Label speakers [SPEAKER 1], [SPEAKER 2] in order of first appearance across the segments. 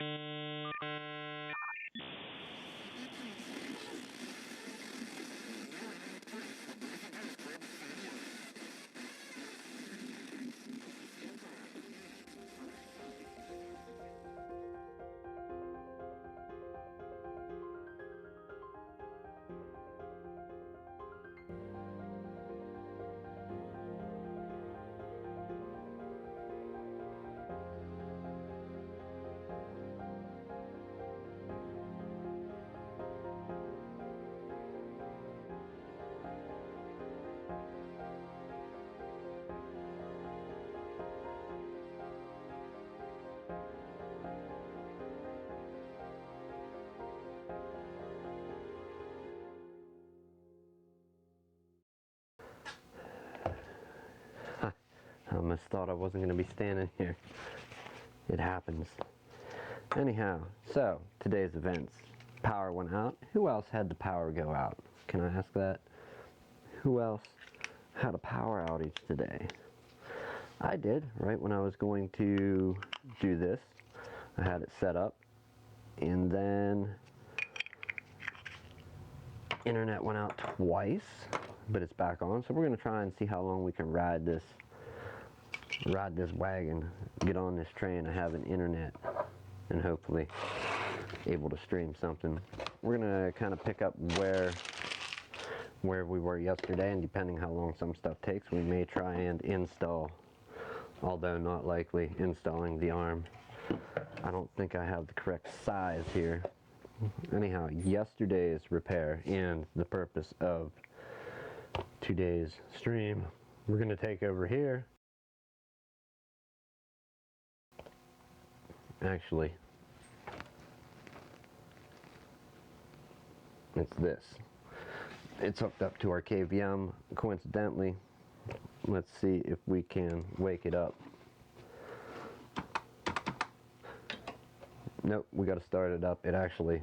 [SPEAKER 1] I almost thought I wasn't going to be standing here. It happens. Anyhow, so today's events. Power went out. Who else had the power go out? Can I ask that? Who else had a power outage today? I did, right when I was going to do this. I had it set up, and then internet went out twice, but it's back on. So we're going to try and see how long we can ride this wagon, get on this train. I have an internet and hopefully able to stream something. We're gonna kind of pick up where we were yesterday, and depending how long some stuff takes, we may try and install, although not likely installing the arm. I don't think I have the correct size here. Anyhow, yesterday's repair and the purpose of today's stream, we're gonna take over here. Actually, it's this. It's hooked up to our KVM, coincidentally. Let's see if we can wake it up. Nope, we got to start it up. It actually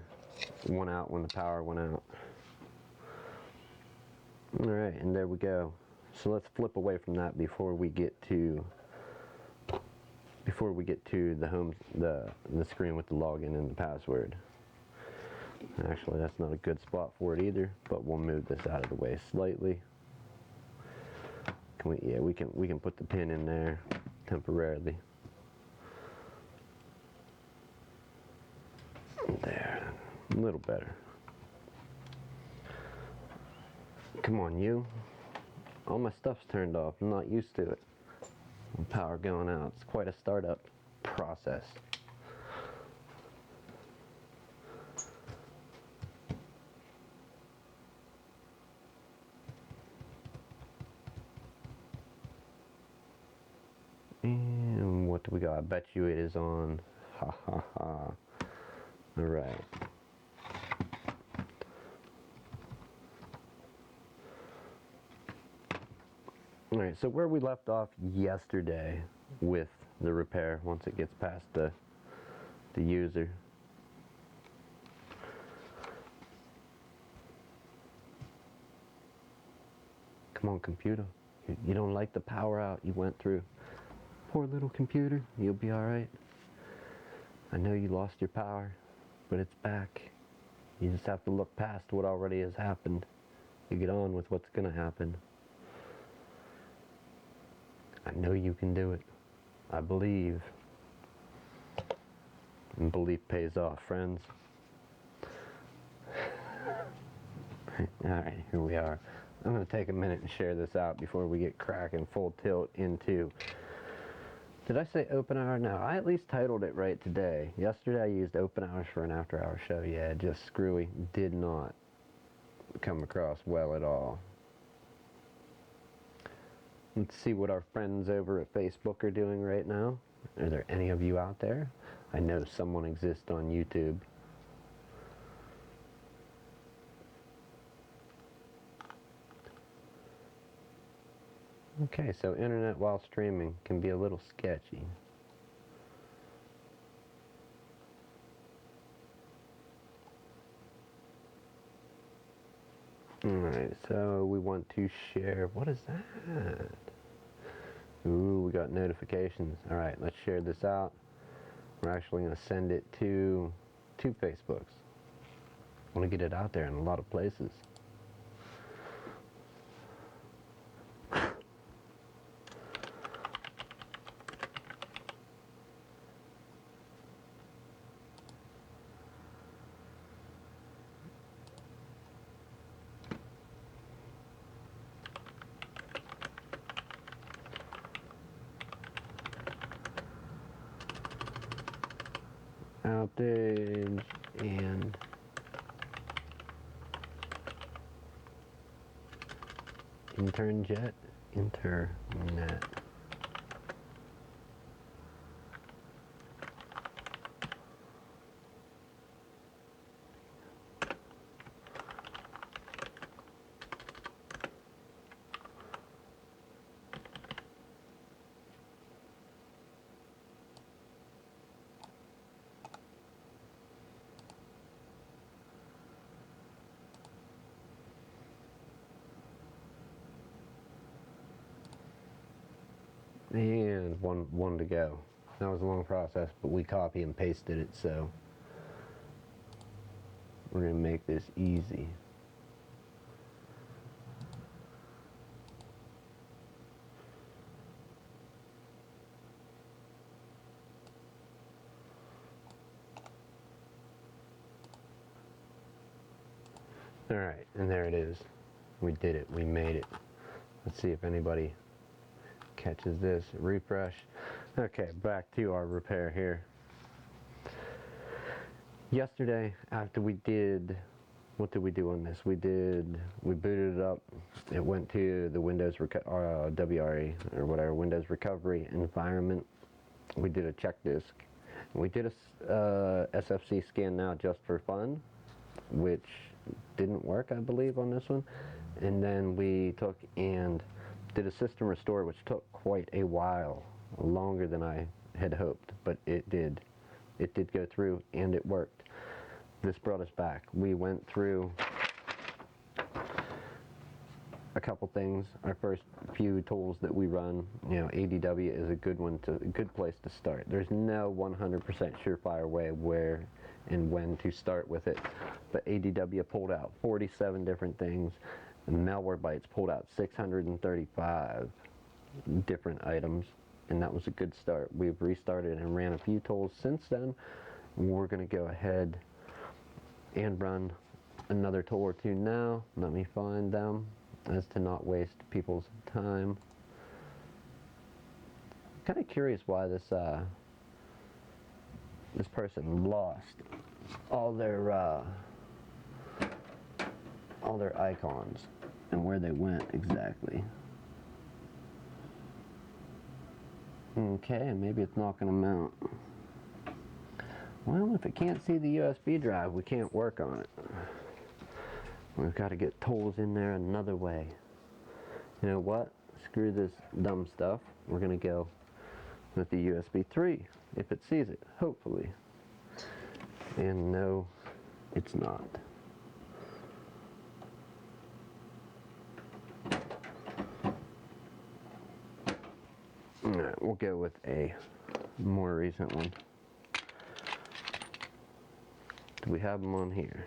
[SPEAKER 1] went out when the power went out. Alright, and there we go. So let's flip away from that before we get to the screen with the login and the password. Actually, that's not a good spot for it either, but we'll move this out of the way slightly. We can put the pin in there temporarily. There, a little better. Come on, you. All my stuff's turned off. I'm not used to it. Power going out. It's quite a startup process. And what do we got? I bet you it is on. Ha ha ha. Alright. Alright, so where we left off yesterday with the repair, once it gets past the user. Come on, computer. You don't like the power out you went through. Poor little computer, you'll be alright. I know you lost your power, but it's back. You just have to look past what already has happened. You get on with what's gonna happen. I know you can do it. I believe. And belief pays off, friends. Alright, here we are. I'm going to take a minute and share this out before we get cracking full tilt into... Did I say open hour? No, I at least titled it right today. Yesterday I used open hours for an after hour show. Yeah, just screwy. Did not come across well at all. Let's see what our friends over at Facebook are doing right now. Are there any of you out there? I know someone exists on YouTube. Okay, so internet while streaming can be a little sketchy. Alright, so we want to share, what is that? Ooh, we got notifications. Alright, let's share this out. We're actually going to send it to 2 Facebooks. I want to get it out there in a lot of places. Outage and internet. And one to go. That was a long process, but we copy and pasted it, so we're going to make this easy. Alright, and there it is. We did it. We made it. Let's see if anybody catches this. Refresh. Okay, back to our repair here. Yesterday, after we did, what did we do on this? We booted it up. It went to the Windows WRE or whatever, Windows Recovery environment. We did a check disk. We did a SFC scan now just for fun, which didn't work, I believe, on this one. And then we took and did a system restore, which took quite a while, longer than I had hoped, but it did. It did go through and it worked. This brought us back. We went through a couple things. Our first few tools that we run, you know, ADW is a good place to start. There's no 100% surefire way where and when to start with it, but ADW pulled out 47 different things, and Malwarebytes pulled out 635 different items, and that was a good start. We've restarted and ran a few tools since then. We're going to go ahead and run another tool or two now. Let me find them as to not waste people's time. I'm kind of curious why this person lost all their icons and where they went exactly. Okay, maybe it's not going to mount. Well, if it can't see the USB drive, we can't work on it. We've got to get tools in there another way. You know what? Screw this dumb stuff. We're going to go with the USB 3, if it sees it, hopefully. And no, it's not. Alright, we'll go with a more recent one. Do we have them on here?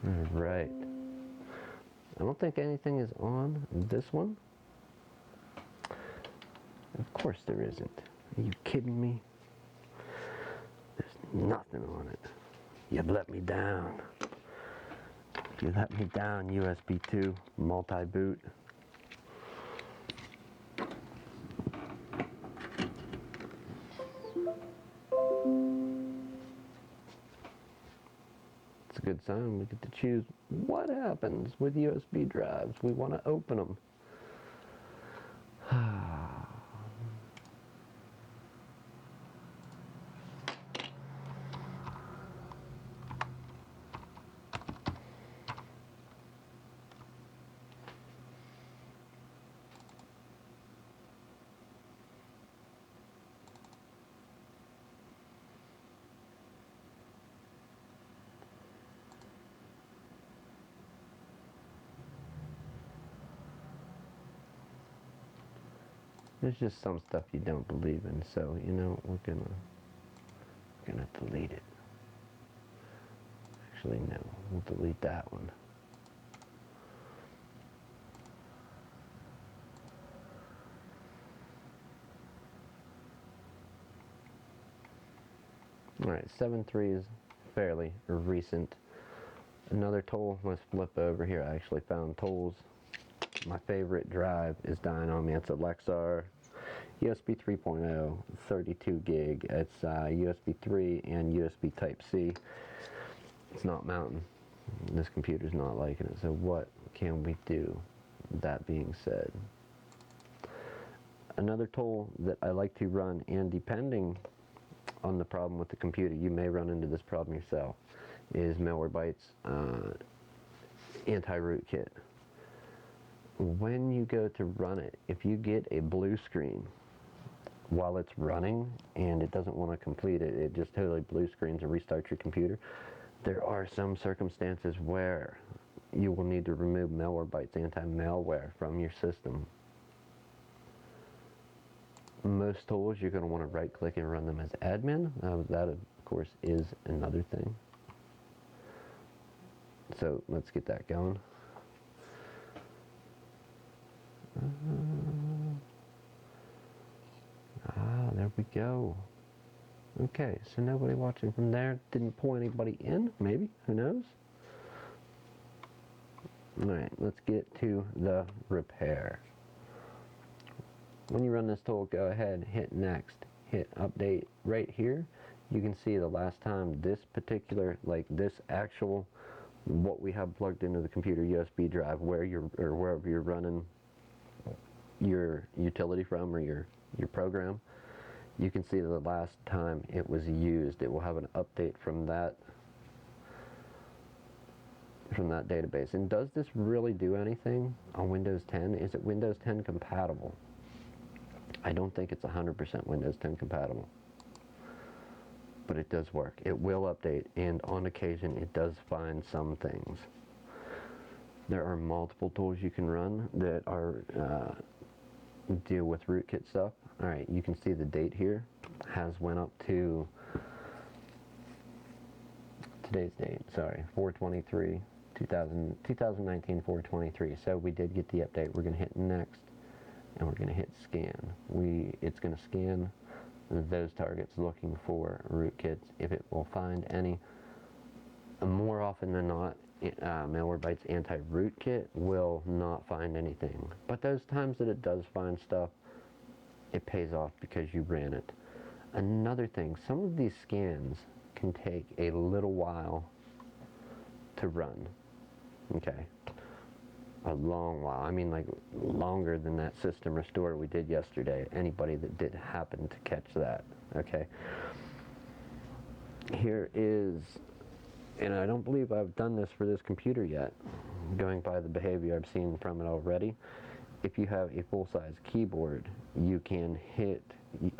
[SPEAKER 1] Alright. I don't think anything is on this one. Of course there isn't. Are you kidding me? There's nothing on it. You've let me down. You let me down, USB 2 multi-boot. It's a good sign. We get to choose what happens with USB drives. We want to open them. There's just some stuff you don't believe in, so you know we're gonna delete it. Actually, no, we'll delete that one. Alright, 7.3 is fairly recent. Another tool, let's flip over here. I actually found tools. My favorite drive is dying on me. It's a Lexar USB 3.0, 32 gig. It's USB 3 and USB Type-C. It's not mounting. This computer's not liking it. So what can we do? That being said, another tool that I like to run, and depending on the problem with the computer, you may run into this problem yourself, is Malwarebytes anti-root kit. When you go to run it, if you get a blue screen while it's running and it doesn't want to complete it, it just totally blue screens and restarts your computer, there are some circumstances where you will need to remove Malwarebytes anti-malware from your system. Most tools you're going to want to right click and run them as admin. That of course is another thing. So let's get that going. There we go. Okay, so nobody watching from there. Didn't pull anybody in, maybe, who knows? Alright, let's get to the repair. When you run this tool, go ahead, hit next, hit update. Right here, you can see the last time this particular, like this actual, what we have plugged into the computer USB drive, where you're, or wherever you're running your utility from, or your program, you can see the last time it was used. It will have an update from that database. And does this really do anything on Windows 10? Is it Windows 10 compatible? I don't think it's 100% Windows 10 compatible, but it does work. It will update, and on occasion it does find some things. There are multiple tools you can run that are deal with rootkit stuff. Alright, you can see the date here has went up to today's date, sorry, 4/23, 2019, 4/23. So we did get the update. We're going to hit next, and we're going to hit scan. It's going to scan those targets looking for rootkits. If it will find any, more often than not, Malwarebytes anti-rootkit will not find anything. But those times that it does find stuff, it pays off because you ran it. Another thing, some of these scans can take a little while to run. Okay. A long while. I mean, like longer than that system restore we did yesterday. Anybody that did happen to catch that. Okay. Here is, and I don't believe I've done this for this computer yet, going by the behavior I've seen from it already. If you have a full-size keyboard, you can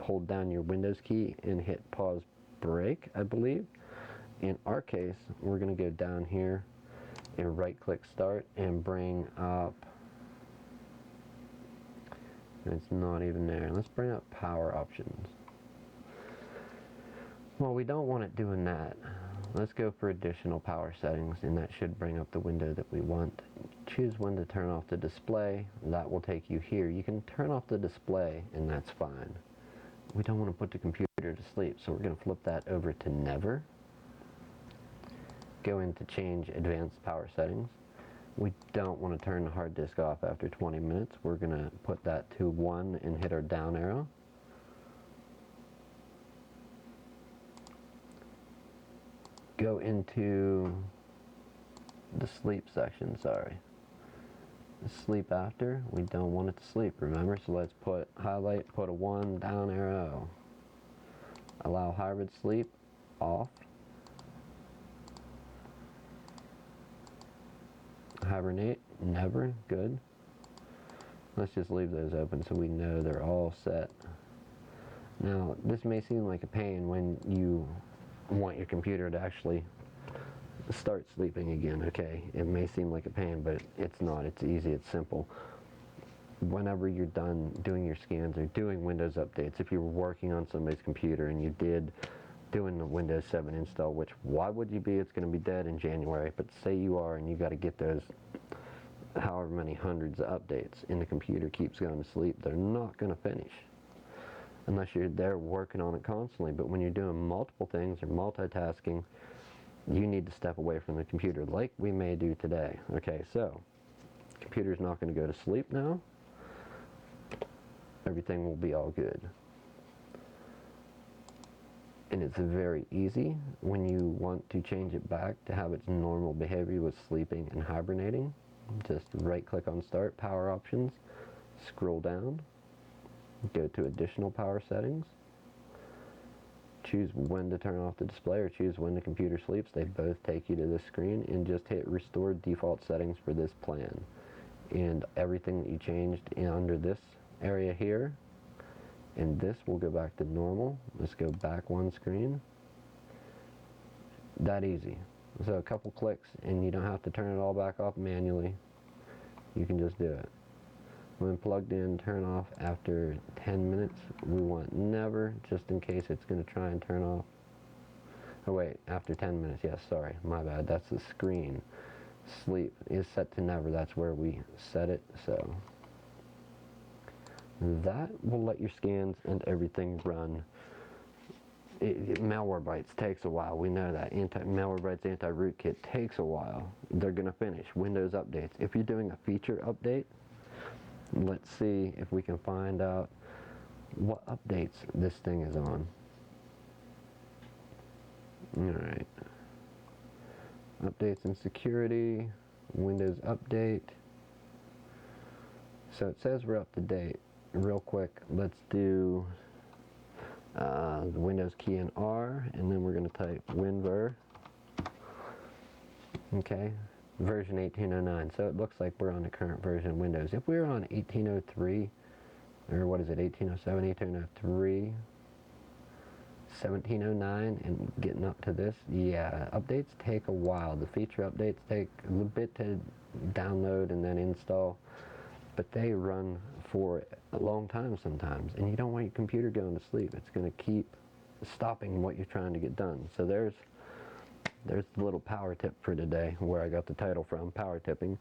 [SPEAKER 1] hold down your Windows key and hit pause break, I believe. In our case, we're going to go down here and right-click start and bring up, it's not even there. Let's bring up power options. Well, we don't want it doing that. Let's go for additional power settings, and that should bring up the window that we want. Choose when to turn off the display. That will take you here. You can turn off the display, and that's fine. We don't want to put the computer to sleep, so we're going to flip that over to never. Go into change advanced power settings. We don't want to turn the hard disk off after 20 minutes. We're going to put that to 1 and hit our down arrow. Go into the sleep section, sorry. Sleep after, we don't want it to sleep, remember? So let's put highlight, put a 1, down arrow. Allow hybrid sleep, off. Hibernate, never, good. Let's just leave those open so we know they're all set. Now, this may seem like a pain when you want your computer to actually start sleeping again, okay? It may seem like a pain, but it's not. It's easy, it's simple. whenever you're done doing your scans or doing Windows updates, if you were working on somebody's computer and you did doing the Windows 7 install, which why would you be? It's going to be dead in January, but say you are and you got to get those however many hundreds of updates and the computer keeps going to sleep, they're not going to finish unless you're there working on it constantly. But when you're doing multiple things or multitasking, you need to step away from the computer like we may do today. Okay, so computer's not going to go to sleep now. Everything will be all good. And it's very easy when you want to change it back to have its normal behavior with sleeping and hibernating. Just right click on start, power options, scroll down, go to additional power settings, choose when to turn off the display or choose when the computer sleeps. They both take you to this screen, and just hit restore default settings for this plan. And everything that you changed under this area here, and this will go back to normal. Let's go back one screen. That easy. So a couple clicks and you don't have to turn it all back off manually. You can just do it. When plugged in, turn off after 10 minutes. We want never, just in case it's going to try and turn off. Oh wait, after 10 minutes. Yes, sorry, my bad. That's the screen. Sleep is set to never. That's where we set it. So that will let your scans and everything run. Malwarebytes takes a while. We know that. Malwarebytes anti-rootkit takes a while. They're going to finish. Windows updates. If you're doing a feature update, let's see if we can find out what updates this thing is on. Alright. Updates and security. Windows update. So it says we're up to date. Real quick, let's do the Windows key in R, and then we're going to type WinVer. Okay, version 1809. So it looks like we're on the current version of Windows. If we were on 1803, or what is it, 1807, 1803, 1709, and getting up to this, yeah, updates take a while. The feature updates take a little bit to download and then install, but they run for a long time sometimes, and you don't want your computer going to sleep. It's going to keep stopping what you're trying to get done. So there's the little power tip for today, where I got the title from, power tipping,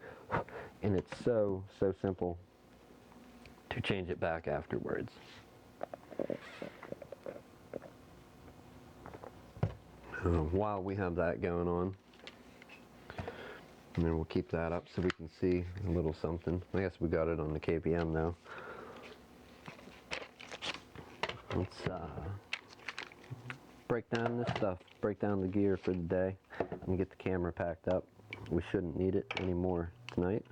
[SPEAKER 1] and it's so simple to change it back afterwards. While we have that going on, and then we'll keep that up so we can see a little something. I guess we got it on the KPM though. Let's break down this stuff, break down the gear for the day, and get the camera packed up. We shouldn't need it anymore tonight.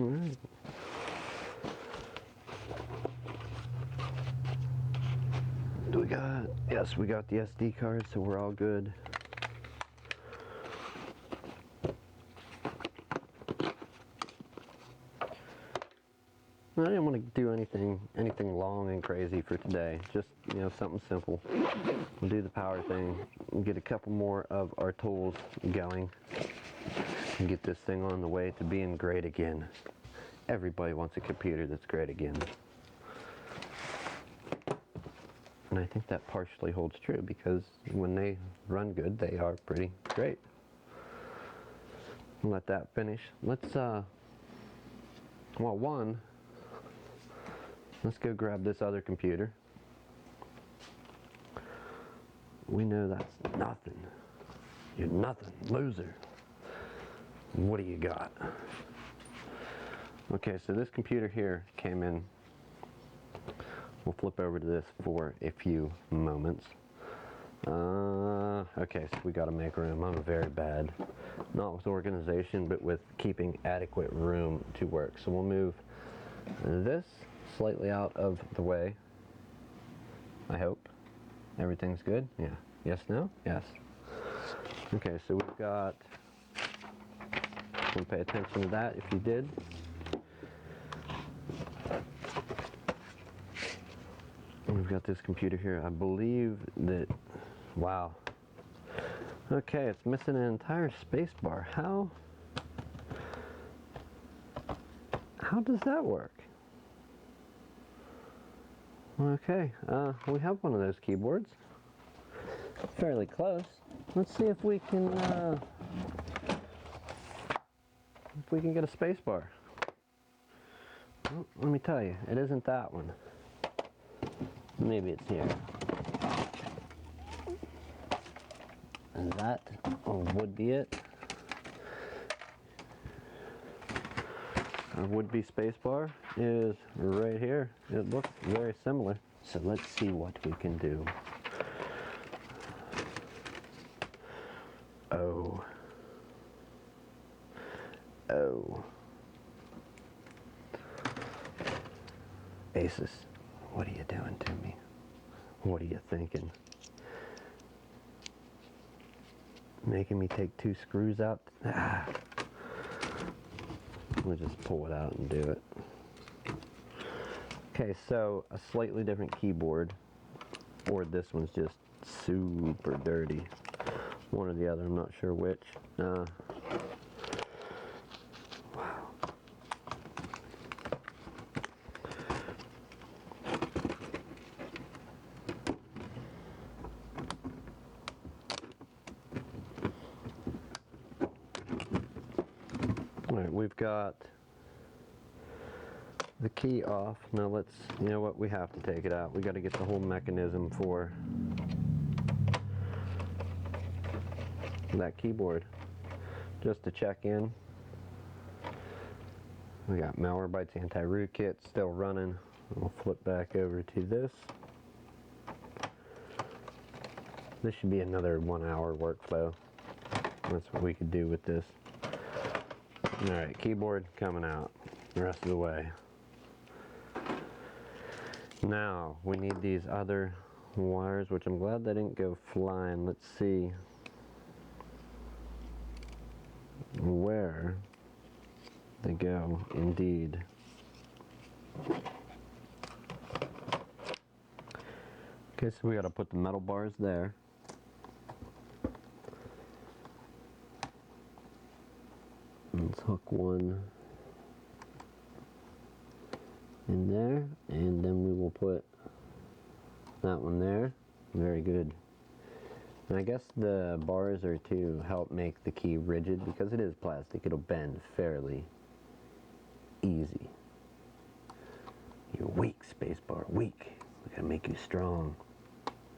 [SPEAKER 1] All right. Do we got, yes, we got the SD card, so we're all good. I didn't want to do anything long and crazy for today. Just, something simple. We'll do the power thing, we'll get a couple more of our tools going, and get this thing on the way to being great again. Everybody wants a computer that's great again. And I think that partially holds true, because when they run good, they are pretty great. Let that finish. Let's, let's go grab this other computer. We know that's nothing. You're nothing, loser. What do you got? Okay, so this computer here came in. We'll flip over to this for a few moments. Okay, so we gotta make room. I'm very bad. Not with organization, but with keeping adequate room to work. So we'll move this slightly out of the way. I hope. Everything's good? Yeah. Yes, no? Yes. Okay, so we've got, don't pay attention to that if you did. We've got this computer here. I believe that, wow. Okay, it's missing an entire space bar. How does that work? Okay, we have one of those keyboards. Fairly close. Let's see if we can get a space bar. Well, let me tell you, it isn't that one. Maybe it's here. And that would be it. Our would-be spacebar is right here. It looks very similar. So let's see what we can do. Oh. Asus, what are you doing to me? What are you thinking? Making me take 2 screws out? We'll just pull it out and do it. Okay, so a slightly different keyboard, or this one's just super dirty. One or the other, I'm not sure which. Wow. Alright, we've got the key off. Now let's, you know what, we have to take it out. We got to get the whole mechanism for that keyboard. Just to check in, we got Malwarebytes anti-rootkit still running. We'll flip back over to this. This should be another 1-hour workflow. That's what we could do with this. Alright, keyboard coming out the rest of the way. Now, we need these other wires, which I'm glad they didn't go flying. Let's see where they go, indeed. Okay, so we got to put the metal bars there. Let's hook one in there, and then we will put that one there. Very good. And I guess the bars are to help make the key rigid, because it is plastic. It'll bend fairly easy. You're weak, spacebar, weak. We gotta make you strong.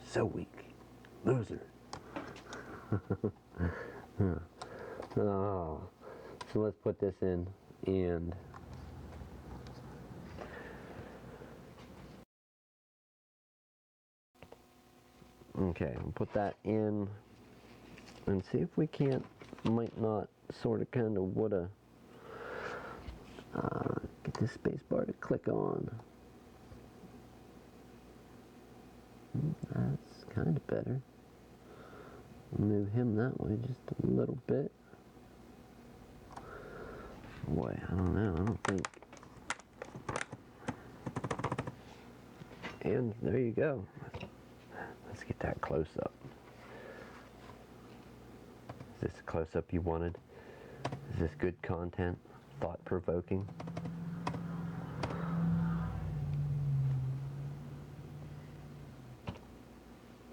[SPEAKER 1] So weak. Loser. Oh. So let's put this in, and okay, we'll put that in and see if we might not sort of kind of woulda get this space bar to click on. That's kind of better. Move him that way just a little bit. Boy, I don't know, I don't think. And there you go. Let's get that close up. Is this the close up you wanted? Is this good content? Thought provoking?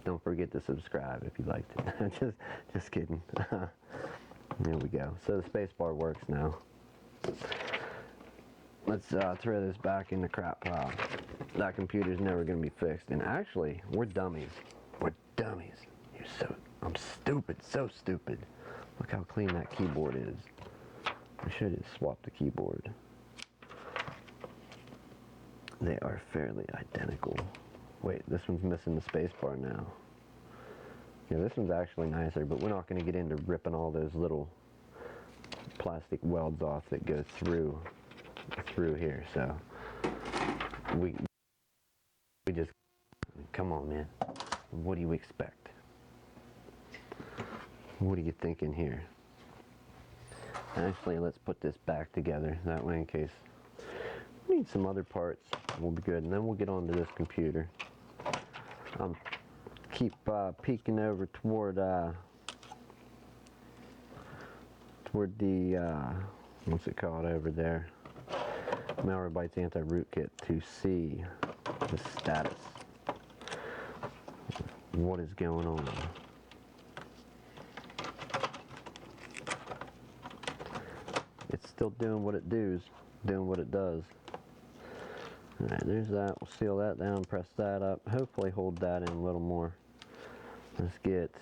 [SPEAKER 1] Don't forget to subscribe if you liked it. just kidding. There we go. So the space bar works now. Let's throw this back in the crap pile. That computer's never going to be fixed. And actually, we're dummies. We're dummies. I'm stupid, so stupid. Look how clean that keyboard is. I should have swapped the keyboard. They are fairly identical. Wait, this one's missing the space bar now. Yeah, this one's actually nicer, but we're not going to get into ripping all those little plastic welds off that go through here. So we just, come on, man. What do you expect? What are you thinking here? Actually, let's put this back together. That way, in case we need some other parts, we'll be good. And then we'll get onto this computer. keep peeking over toward the what's it called over there? Malwarebytes anti-rootkit to see the status. What is going on? It's still doing what it does. Alright, there's that. We'll seal that down, press that up. Hopefully hold that in a little more. Let's get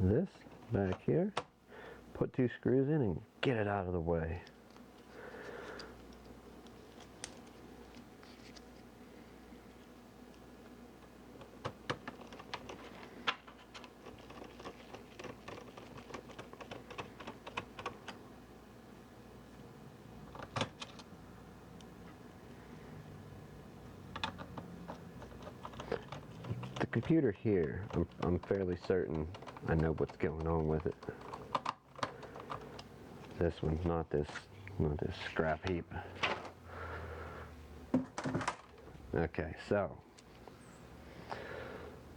[SPEAKER 1] this back here. Put 2 screws in and get it out of the way. The computer here, I'm fairly certain I know what's going on with it. This one, not this scrap heap. Okay, so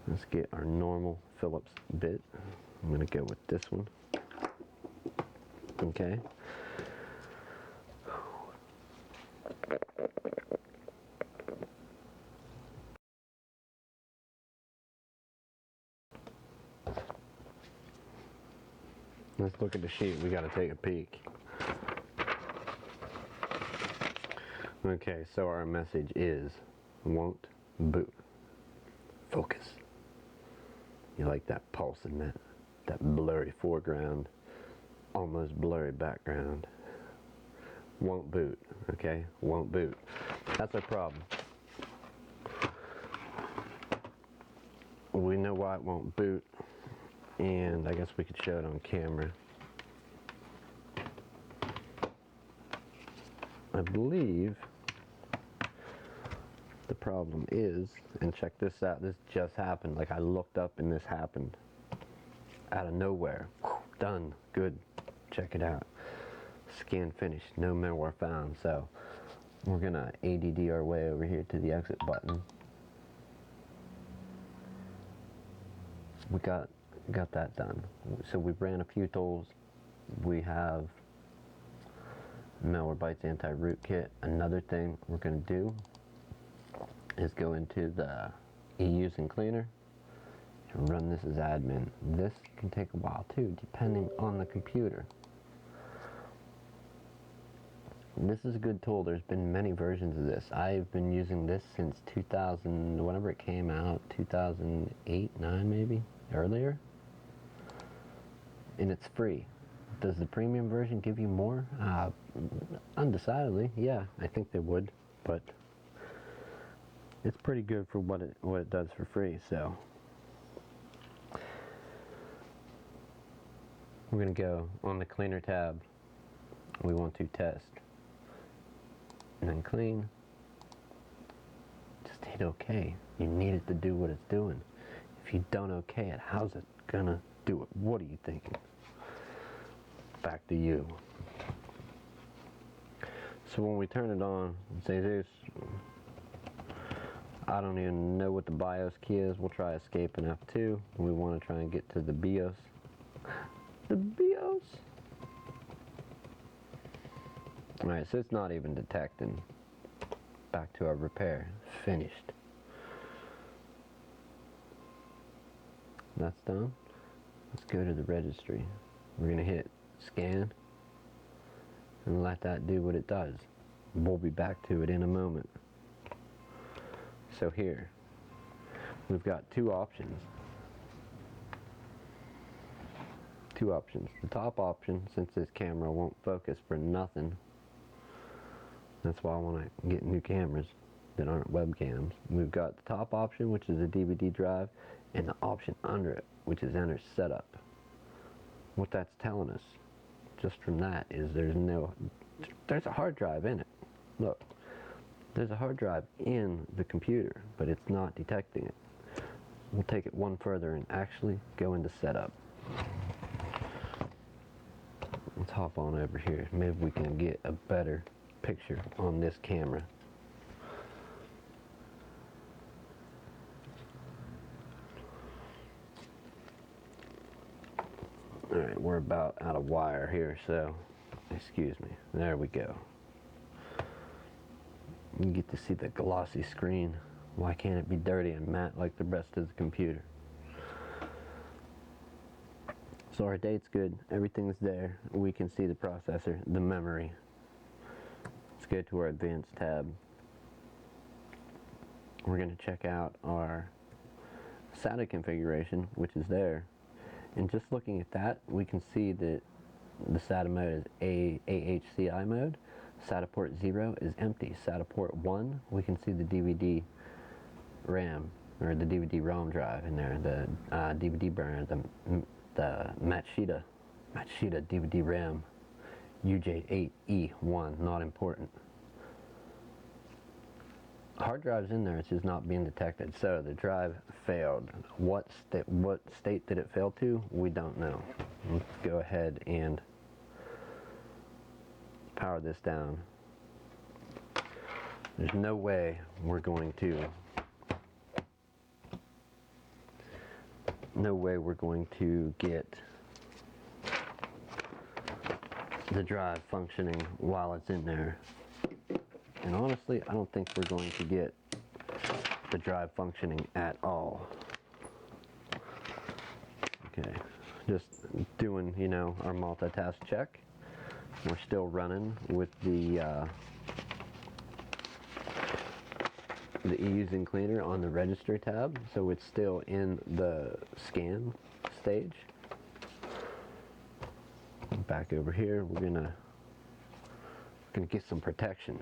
[SPEAKER 1] let's get our normal Phillips bit. I'm gonna go with this one. Okay. Let's look at the sheet. We gotta take a peek. Okay, so our message is won't boot. Focus. You like that pulse in that blurry foreground, almost blurry background. Won't boot, okay? Won't boot. That's our problem. We know why it won't boot, and I guess we could show it on camera. I believe the problem is, and check this out, this just happened. Like, I looked up and this happened out of nowhere. Done. Good. Check it out. Scan finished. No malware found. So we're gonna ADD our way over here to the exit button. We got that done. So we ran a few tools. We have Malwarebytes anti-rootkit. Another thing we're gonna do is go into the e-using cleaner and run this as admin. This can take a while too, depending on the computer. This is a good tool. There's been many versions of this. I've been using this since 2000, whenever it came out, 2008, 9 maybe, earlier. And it's free. Does the premium version give you more? Undecidedly, yeah, I think they would, but it's pretty good for what it does for free. So we're gonna go on the cleaner tab. We want to test and then clean. Just hit OK. You need it to do what it's doing. If you don't OK it, how's it gonna do it? What are you thinking? Back to you. So when we turn it on and say this, I don't even know what the BIOS key is. We'll try escape and F2. We want to try and get to the BIOS. The BIOS? Alright, so it's not even detecting. Back to our repair. Finished. That's done. Let's go to the registry. We're going to hit scan and let that do what it does. We'll be back to it in a moment. So here, we've got two options. The top option, since this camera won't focus for nothing, that's why I want to get new cameras that aren't webcams. We've got the top option, which is a DVD drive, and the option under it, which is enter setup. What that's telling us, just from that, is there's a hard drive in it. Look, there's a hard drive in the computer, but it's not detecting it. We'll take it one further and actually go into setup. Let's hop on over here. Maybe we can get a better picture on this camera. Alright, we're about out of wire here, so excuse me. There we go. You get to see the glossy screen. Why can't it be dirty and matte like the rest of the computer? So our date's good, everything's there. We can see the processor, the memory. Let's go to our advanced tab. We're going to check out our SATA configuration, which is there. And just looking at that, we can see that the SATA mode is AHCI mode. SATA port 0 is empty. SATA port 1, we can see the DVD RAM, or the DVD ROM drive in there, the DVD burner, the Matsushita DVD RAM UJ8E1, not important. Hard drive's in there, it's just not being detected. So the drive failed. What state did it fail to? We don't know. Let's go ahead and power this down. There's no way we're going to get the drive functioning while it's in there. And honestly, I don't think we're going to get the drive functioning at all. Okay, just doing, you know, our multitask check. We're still running with the e-using cleaner on the register tab, so it's still in the scan stage. Back over here, we're gonna get some protection.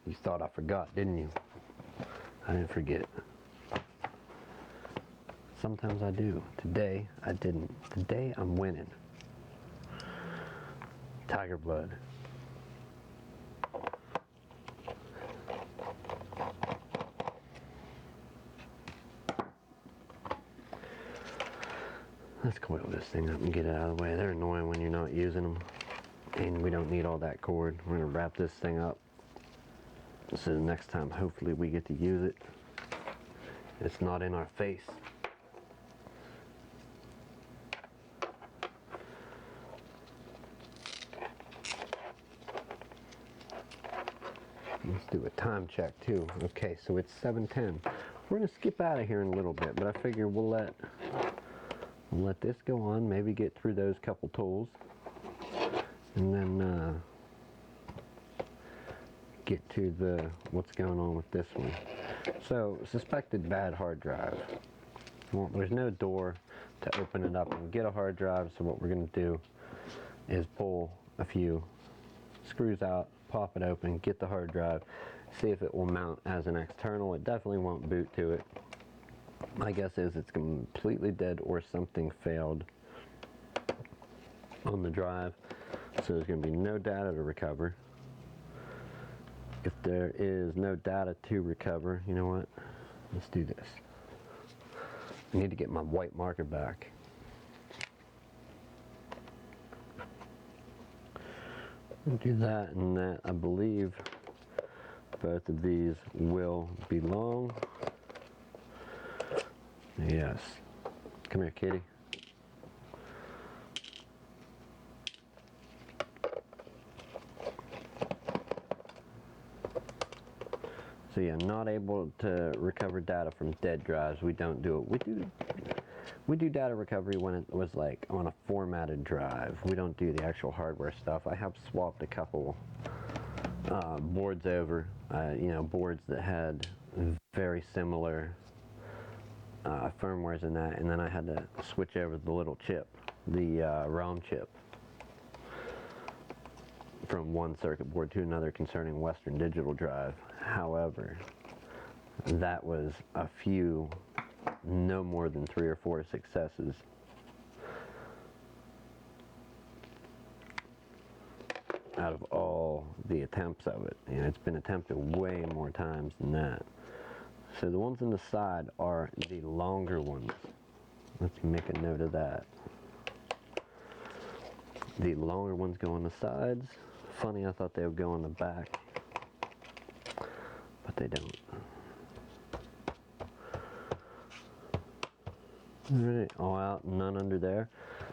[SPEAKER 1] You thought I forgot, didn't you? I didn't forget. Sometimes I do. Today, I didn't. Today, I'm winning. Tiger blood. Let's coil this thing up and get it out of the way. They're annoying when you're not using them. And we don't need all that cord. We're going to wrap this thing up. So the next time, hopefully, we get to use it. It's not in our face. Let's do a time check too. Okay, so it's 7:10. We're gonna skip out of here in a little bit, but I figure we'll let this go on, maybe get through those couple tools, and then get to what's going on with this one. So, suspected bad hard drive. Well, there's no door to open it up and get a hard drive, so what we're gonna do is pull a few screws out, pop it open, get the hard drive, see if it will mount as an external. It definitely won't boot to it. My guess is it's completely dead or something failed on the drive, so there's going to be no data to recover. If there is no data to recover, you know what? Let's do this. I need to get my white marker back. Do that and that. I believe both of these will belong. Yes. Come here, kitty. So yeah, not able to recover data from dead drives. We don't do it. We do data recovery when it was like on a formatted drive. We don't do the actual hardware stuff. I have swapped a couple boards over, you know, boards that had very similar firmwares in that, and then I had to switch over the little chip, the ROM chip, from one circuit board to another concerning Western Digital drive. However, that was a few, no more than 3 or 4 successes. Out of all the attempts of it, and it's been attempted way more times than that. So the ones on the side are the longer ones. Let's make a note of that. The longer ones go on the sides. Funny, I thought they would go on the back, but they don't. Alright, all out, none under there.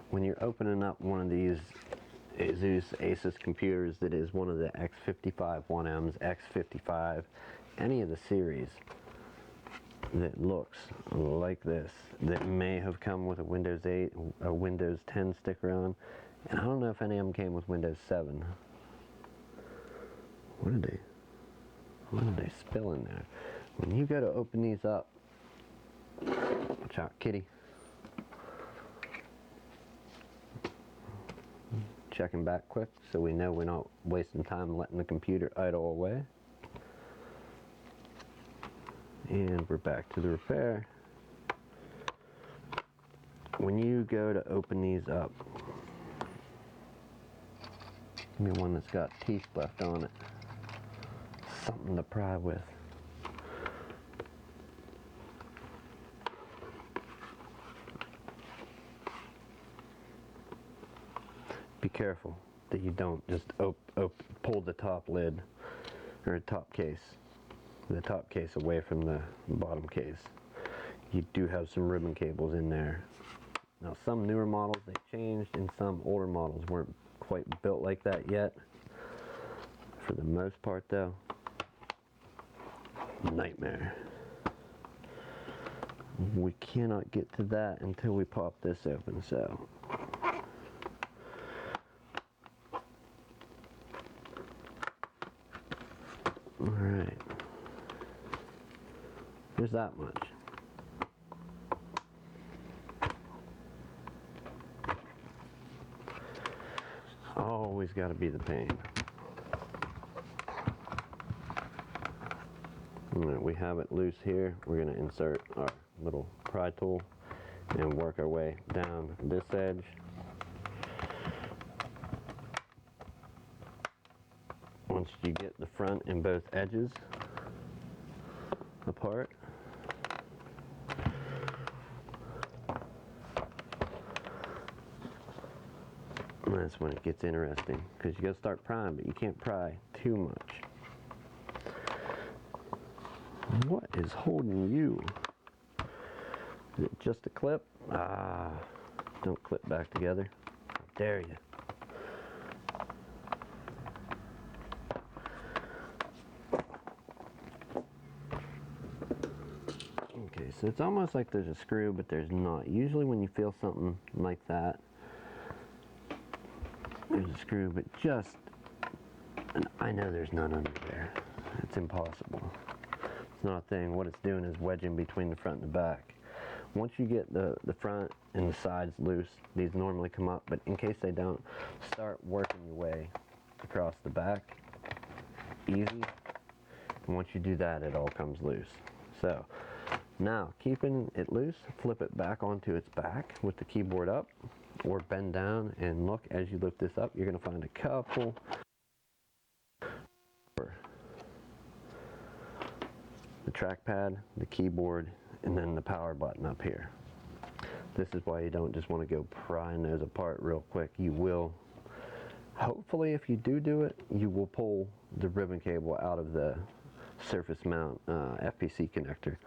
[SPEAKER 1] When you're opening up one of these Asus computers that is one of the X55 1Ms, X55, any of the series that looks like this, that may have come with a Windows 8, a Windows 10 sticker on, and I don't know if any of them came with Windows 7. What did they spill in there? When you go to open these up, watch out, kitty. Checking back quick so we know we're not wasting time letting the computer idle away. And we're back to the repair. When you go to open these up, give me one that's got teeth left on it. Something to pry with. Be careful that you don't just pull the top lid or top case, the top case away from the bottom case. You do have some ribbon cables in there. Now some newer models they changed, and some older models weren't quite built like that yet. For the most part though, nightmare. We cannot get to that until we pop this open, so. Alright. There's that much. Always got to be the pain. Alright, we have it loose here. We're going to insert our little pry tool and work our way down this edge. Once you get the front and both edges apart, that's when it gets interesting, because you got to start prying, but you can't pry too much. What is holding you? Is it just a clip? Ah, don't clip back together. How dare you? Okay, so it's almost like there's a screw, but there's not. Usually when you feel something like that, there's a screw, but just, and I know there's none under there. It's impossible. It's not a thing. What it's doing is wedging between the front and the back. Once you get the front and the sides loose, these normally come up, but in case they don't, start working your way across the back. Easy. And once you do that, it all comes loose. So, now, keeping it loose, flip it back onto its back with the keyboard up, or bend down and look. As you lift this up, you're going to find a couple. The trackpad, the keyboard, and then the power button up here. This is why you don't just want to go prying those apart real quick. You will, hopefully if you do it, you will pull the ribbon cable out of the surface mount FPC connector.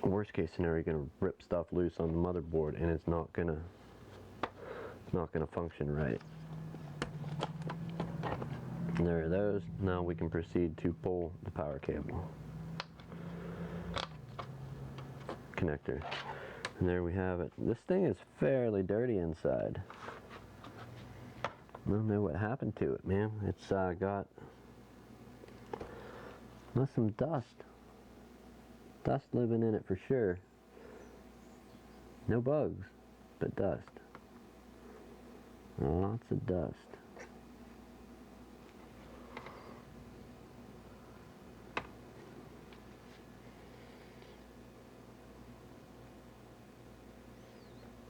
[SPEAKER 1] Worst case scenario, you're going to rip stuff loose on the motherboard and it's not going to function right. And there are those. Now we can proceed to pull the power cable connector. And there we have it. This thing is fairly dirty inside. I don't know what happened to it, man. It's got some dust. Dust living in it for sure. No bugs, but dust. Lots of dust.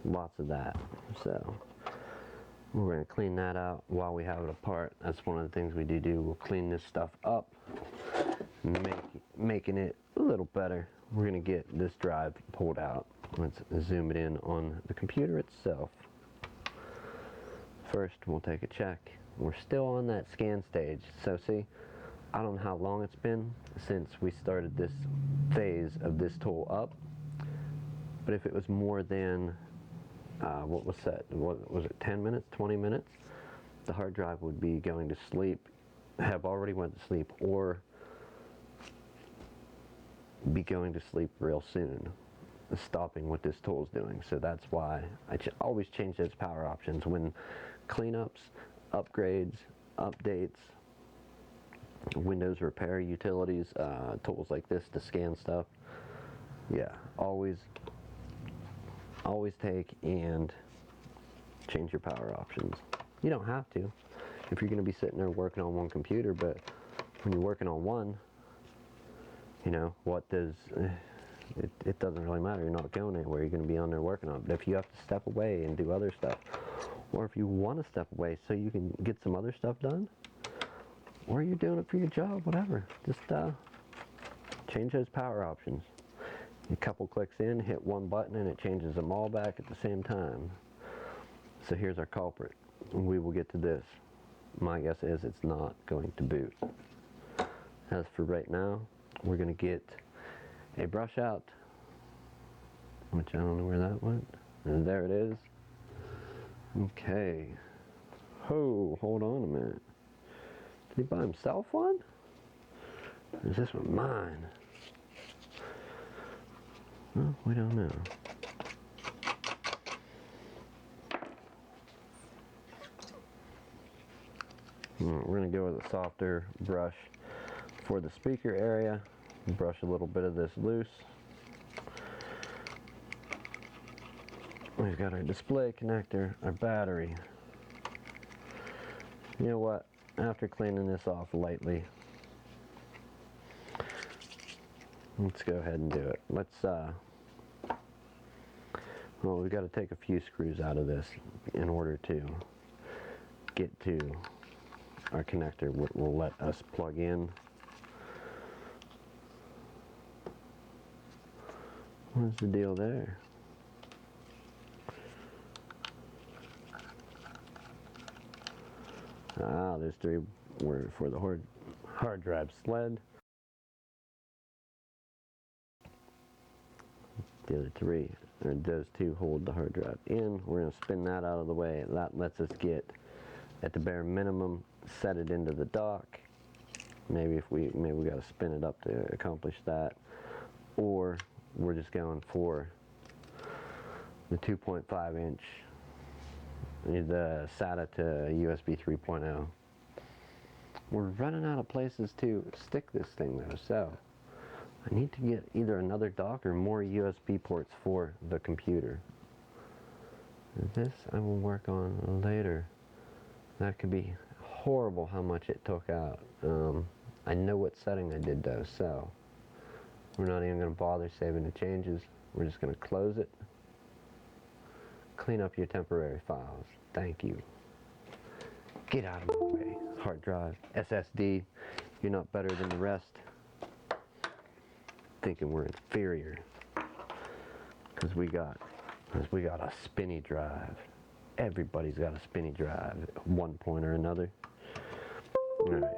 [SPEAKER 1] Lots of that. So we're going to clean that out while we have it apart. That's one of the things we do. We'll clean this stuff up, making it a little better. We're going to get this drive pulled out. Let's zoom it in on the computer itself. First, we'll take a check. We're still on that scan stage. So see, I don't know how long it's been since we started this phase of this tool up, But if it was more than, what was set, what was it, 10 minutes, 20 minutes, the hard drive would be going to sleep, have already went to sleep, or be going to sleep real soon, stopping what this tool is doing. So that's why I always change those power options when cleanups, upgrades, updates, Windows repair utilities, tools like this to scan stuff. Yeah, always take and change your power options. You don't have to if you're going to be sitting there working on one computer, but when you're working on one, you know, what does it doesn't really matter. You're not going anywhere. You're going to be on there working on it. But if you have to step away and do other stuff, or if you want to step away so you can get some other stuff done, or you're doing it for your job, whatever, just change those power options. A couple clicks in, hit one button, and it changes them all back at the same time. So here's our culprit. We will get to this. My guess is it's not going to boot. As for right now, we're going to get a brush out, which I don't know where that went. And there it is. Okay. Oh, hold on a minute. Did he buy himself one? Or is this one mine? Well, we don't know. We're going to go with a softer brush for the speaker area. Brush a little bit of this loose. We've got our display connector, our battery. You know what? After cleaning this off lightly, let's go ahead and do it. Well, we've got to take a few screws out of this in order to get to our connector, which will let us plug in. What's the deal there? There's three were for the hard drive sled. The other three, or those two, hold the hard drive in. We're going to spin that out of the way. That lets us get, at the bare minimum, set it into the dock. Maybe we got to spin it up to accomplish that, or we're just going for the 2.5 inch, the SATA to USB 3.0. We're running out of places to stick this thing though, so I need to get either another dock or more USB ports for the computer. This I will work on later. That could be horrible how much it took out. I know what setting I did though, so we're not even going to bother saving the changes. We're just going to close it. Clean up your temporary files. Thank you. Get out of my way. Hard drive, SSD, you're not better than the rest. Thinking we're inferior because we got a spinny drive. Everybody's got a spinny drive at one point or another. Alright,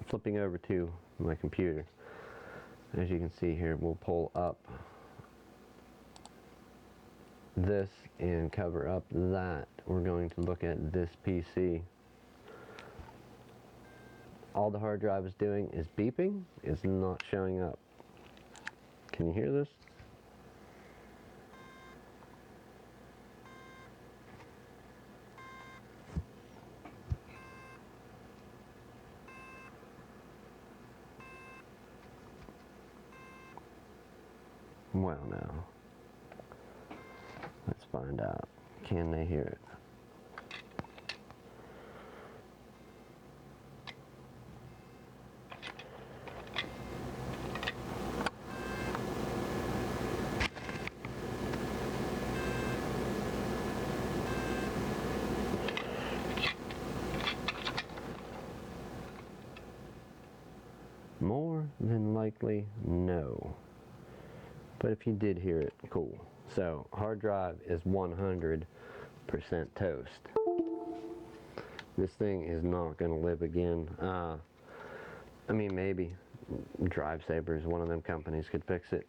[SPEAKER 1] flipping over to my computer. As you can see here, we'll pull up this and cover up that. We're going to look at this PC. All the hard drive is doing is beeping. It's not showing up. Can you hear this? Well now, let's find out. Can they hear it? More than likely, no. But if you did hear it, cool. So, hard drive is 100% toast. This thing is not going to live again. I mean, maybe Drive Savers, one of them companies, could fix it.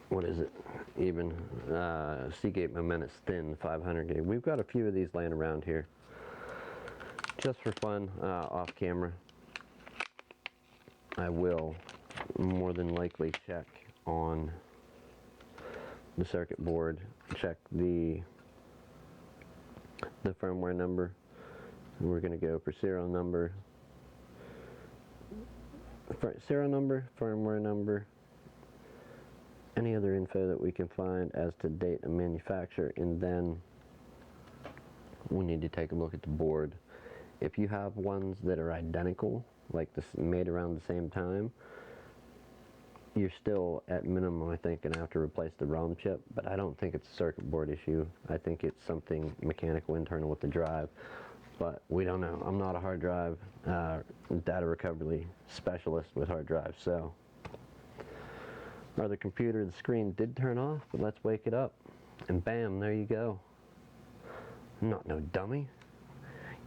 [SPEAKER 1] what is it? Even Seagate Momentous Thin 500 gig. We've got a few of these laying around here, just for fun, off camera. I will more than likely check on the circuit board, check the firmware number. We're going to go for serial number, firmware number, any other info that we can find as to date of manufacture, and then we need to take a look at the board. If you have ones that are identical, like this, made around the same time, you're still at minimum, I think, going to have to replace the ROM chip, but I don't think it's a circuit board issue. I think it's something mechanical internal with the drive, but we don't know. I'm not a hard drive data recovery specialist with hard drives, so the computer, the screen did turn off, but let's wake it up, and bam, there you go. I'm not no dummy.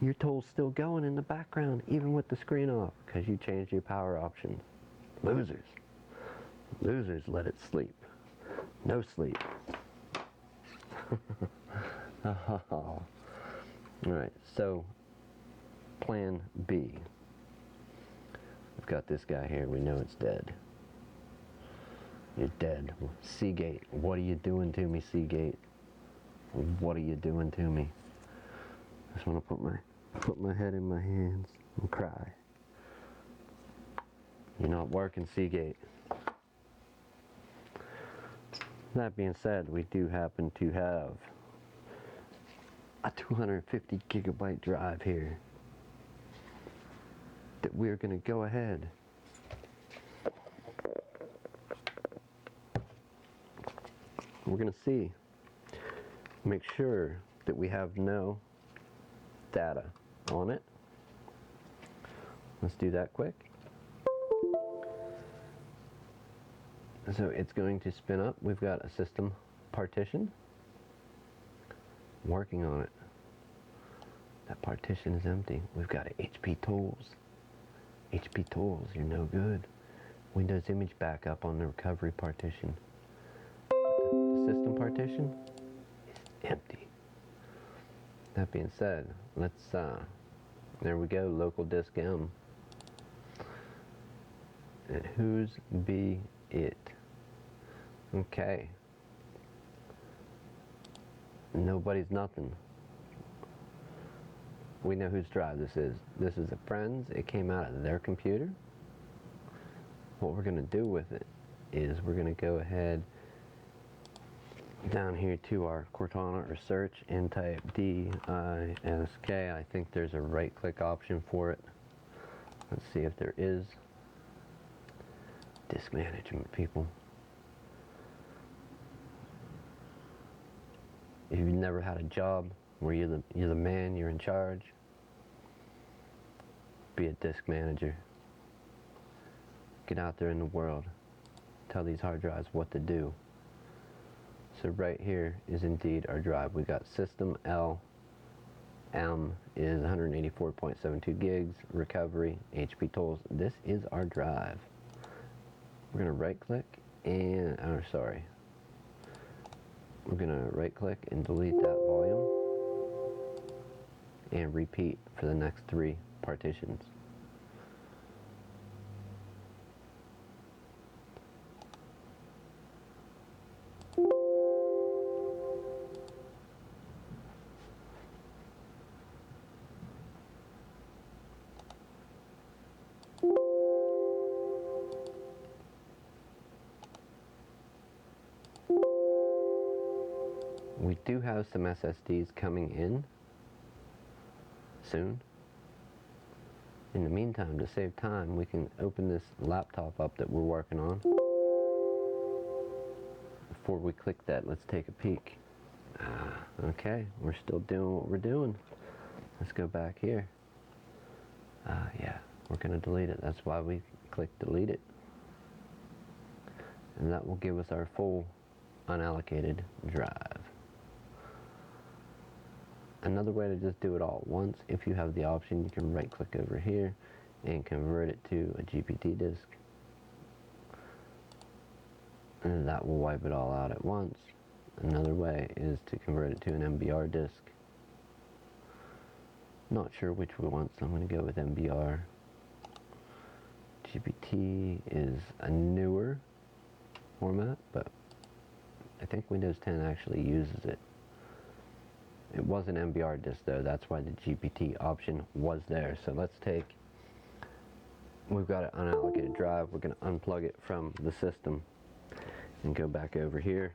[SPEAKER 1] Your tool's still going in the background, even with the screen off, because you changed your power options. Losers. Losers let it sleep. No sleep. Alright, so plan B. We've got this guy here, we know it's dead. You're dead. Seagate, what are you doing to me, Seagate? What are you doing to me? I just want to put my head in my hands and cry. You're not working, Seagate. That being said, we do happen to have a 250 gigabyte drive here that we're going to go ahead we're going to see, make sure that we have no data on it. Let's do that quick. So it's going to spin up. We've got a system partition. Working on it. That partition is empty. We've got a HP Tools. HP Tools, you're no good. Windows image backup on the recovery partition. The system partition is empty. That being said, let's, there we go, local disk M. And whose be it? Okay. Nobody's nothing. We know whose drive this is. This is a friend's. It came out of their computer. What we're going to do with it is we're going to go ahead down here to our Cortana or search and type dtcomputers. I think there's a right click option for it. Let's see if there is. Disk management, people. If you've never had a job where you're the man, you're in charge, be a disk manager. Get out there in the world. Tell these hard drives what to do. So right here is indeed our drive. We got system L M is 184.72 gigs, recovery, HP Tools. This is our drive. We're gonna right click and, we're gonna right click and delete that volume and repeat for the next 3 partitions. We do have some SSDs coming in soon. In the meantime, to save time, we can open this laptop up that we're working on. Before we click that, let's take a peek. Okay, we're still doing what we're doing. Let's go back here. Yeah, we're going to delete it. That's why we click delete it. And that will give us our full unallocated drive. Another way to just do it all at once, if you have the option, you can right click over here and convert it to a GPT disk. and that will wipe it all out at once. Another way is to convert it to an MBR disk. Not sure which we want, so I'm going to go with MBR. GPT is a newer format, but I think Windows 10 actually uses it. It was an MBR disk though, that's why the GPT option was there. So let's take, we've got an unallocated drive, we're going to unplug it from the system and go back over here.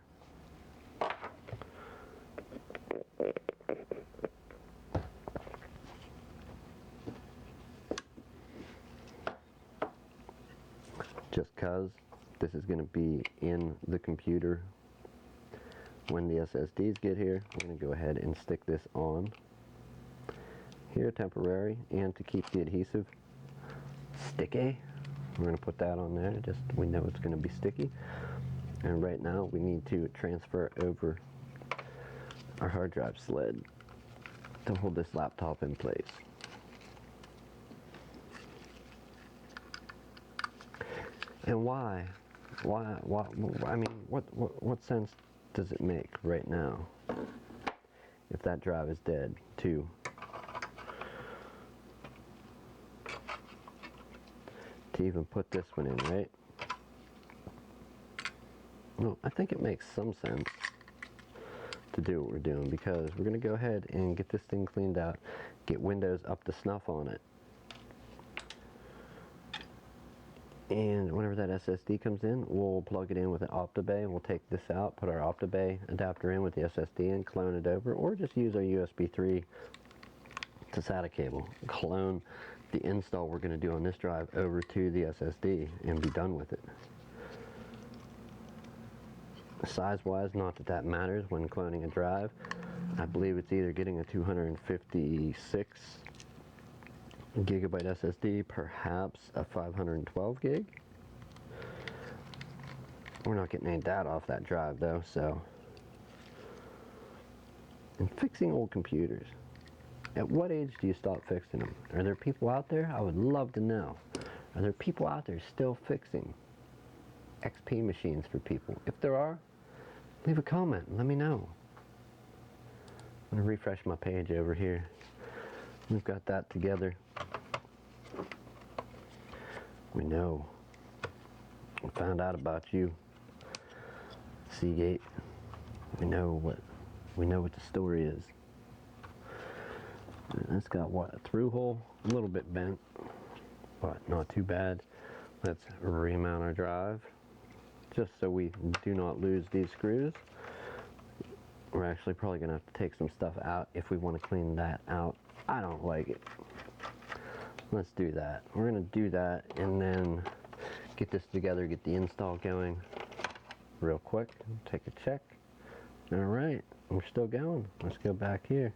[SPEAKER 1] Just cause this is going to be in the computer when the SSDs get here. We're going to go ahead and stick this on here temporary, and to keep the adhesive sticky, we're going to put that on there, just we know it's going to be sticky. And right now we need to transfer over our hard drive sled to hold this laptop in place. And why? I mean, what sense does it make right now if that drive is dead to even put this one in, right? Well, I think it makes some sense to do what we're doing, because we're going to go ahead and get this thing cleaned out, get Windows up to snuff on it. And whenever that SSD comes in, we'll plug it in with an OptiBay. We'll take this out, put our OptiBay adapter in with the SSD and clone it over, or just use our USB 3 to SATA cable. Clone the install we're going to do on this drive over to the SSD and be done with it. Size-wise, not that that matters when cloning a drive. I believe it's either getting a 256 gigabyte SSD, perhaps a 512 gig. We're not getting any data off that drive though, so. And fixing old computers. At what age do you stop fixing them? Are there people out there? I would love to know. Are there people out there still fixing XP machines for people? If there are, leave a comment and let me know. I'm gonna refresh my page over here. We've got that together. We know. We found out about you, Seagate. We know what the story is. It's got what, a through hole, a little bit bent, but not too bad. Let's remount our drive, just so we do not lose these screws. We're actually probably gonna have to take some stuff out if we want to clean that out. I don't like it. Let's do that. We're gonna do that and then get this together, get the install going real quick. Take a check. All right, we're still going. Let's go back here.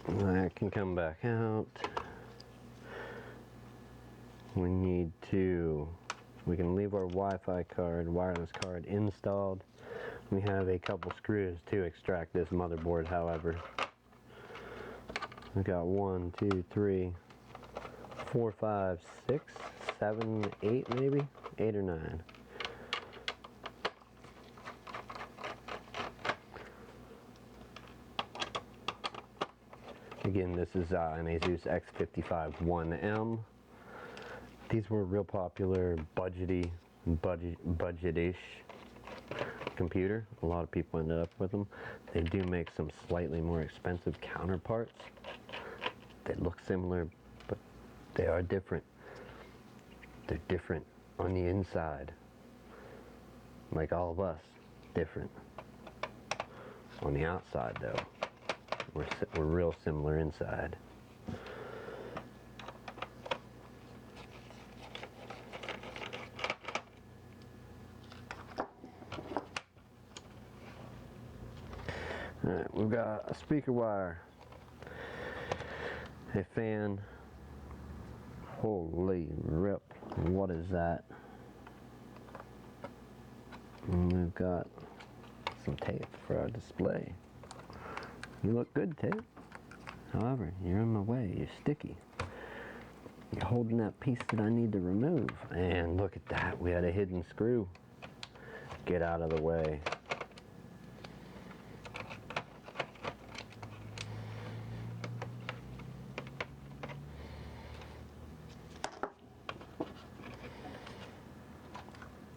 [SPEAKER 1] That can come back out. We can leave our Wi-Fi card, wireless card installed. We have a couple screws to extract this motherboard, however. We've got 1, 2, 3, 4, 5, 6, 7, 8 maybe? 8 or 9. Again, this is an Asus X55 1M. These were real popular, budgetish computer. A lot of people ended up with them. They do make some slightly more expensive counterparts. They look similar, but they are different. They're different on the inside. Like all of us, different. On the outside though, we're real similar inside. Alright, we've got a speaker wire, a fan. Holy rip, what is that? And we've got some tape for our display. You look good, tape. However, you're in my way. You're sticky. You're holding that piece that I need to remove. And look at that. We had a hidden screw. Get out of the way.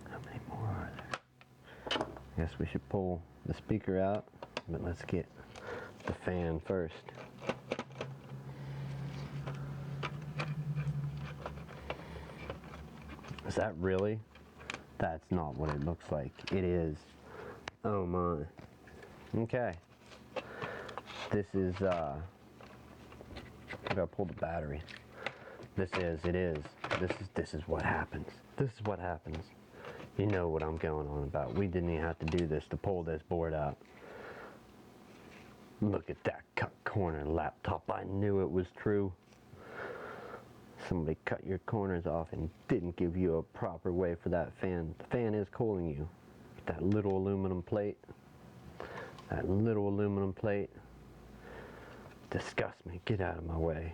[SPEAKER 1] How many more are there? I guess we should pull the speaker out, but let's get the fan first. Is that really? That's not what it looks like. It is. Oh my. Okay. This is, I gotta pull the battery. It is. This is what happens. This is what happens. You know what I'm going on about. We didn't even have to do this to pull this board out. Look at that cut corner laptop. I knew it was true. Somebody cut your corners off and didn't give you a proper way for that fan. The fan is cooling you. That little aluminum plate. That little aluminum plate. Disgusts me. Get out of my way.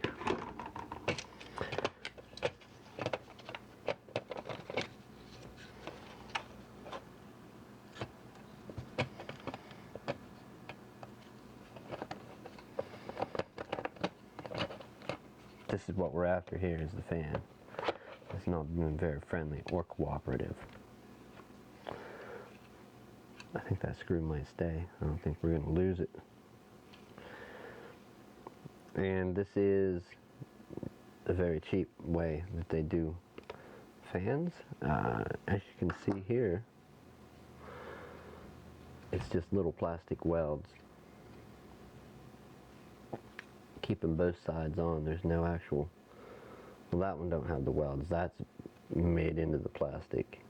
[SPEAKER 1] This is what we're after here, is the fan. It's not being very friendly or cooperative. I think that screw might stay. I don't think we're going to lose it. And this is a very cheap way that they do fans. As you can see here, it's just little plastic welds. Keeping both sides on. There's no actual, well, that one don't have the welds. That's made into the plastic.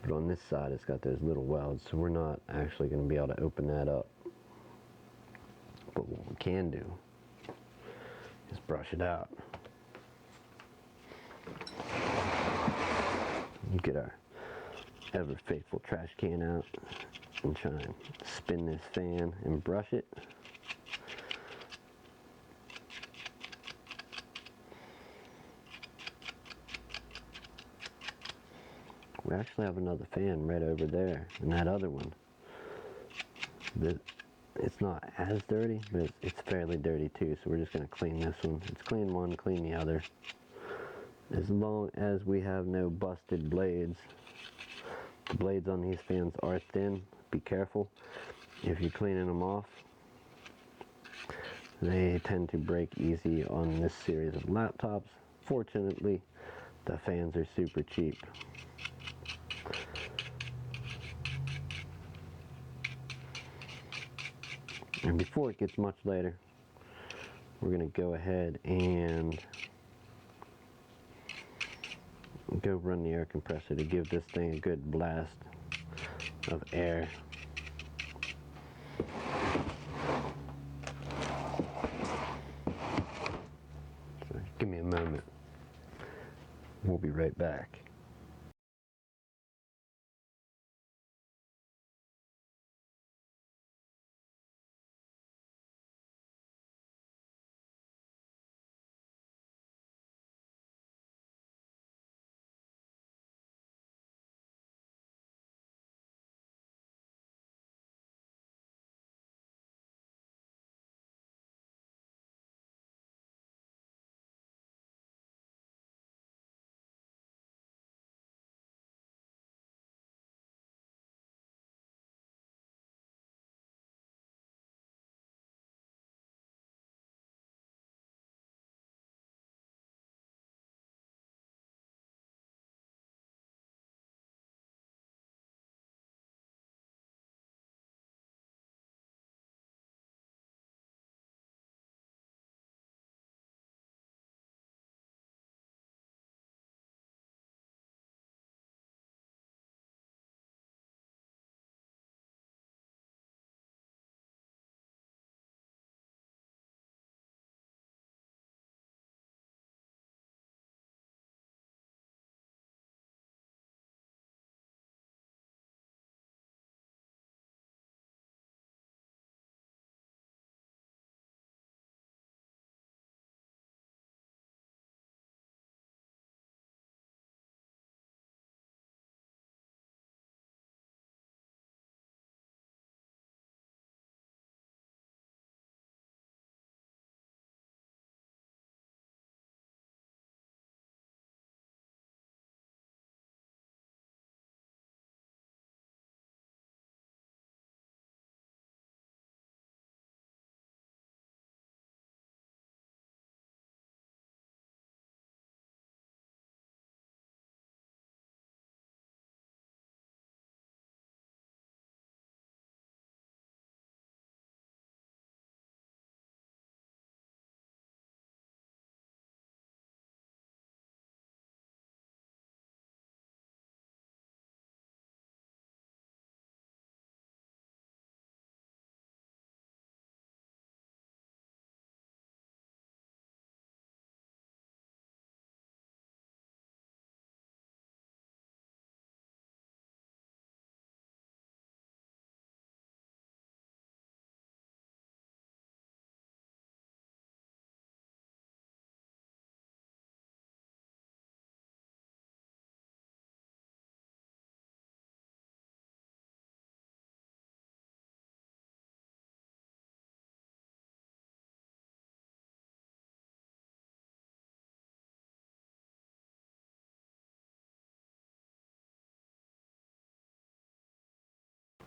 [SPEAKER 1] But on this side, it's got those little welds, so we're not actually going to be able to open that up. But what we can do is brush it out. Get our ever faithful trash can out and try and spin this fan and brush it. We actually have another fan right over there, and that other one, it's not as dirty, but it's fairly dirty too, so we're just going to clean this one. It's clean one, clean the other. As long as we have no busted blades. The blades on these fans are thin. Be careful if you're cleaning them off. They tend to break easy on this series of laptops. Fortunately, the fans are super cheap. And before it gets much later, we're going to go ahead and go run the air compressor to give this thing a good blast of air. So give me a moment. We'll be right back.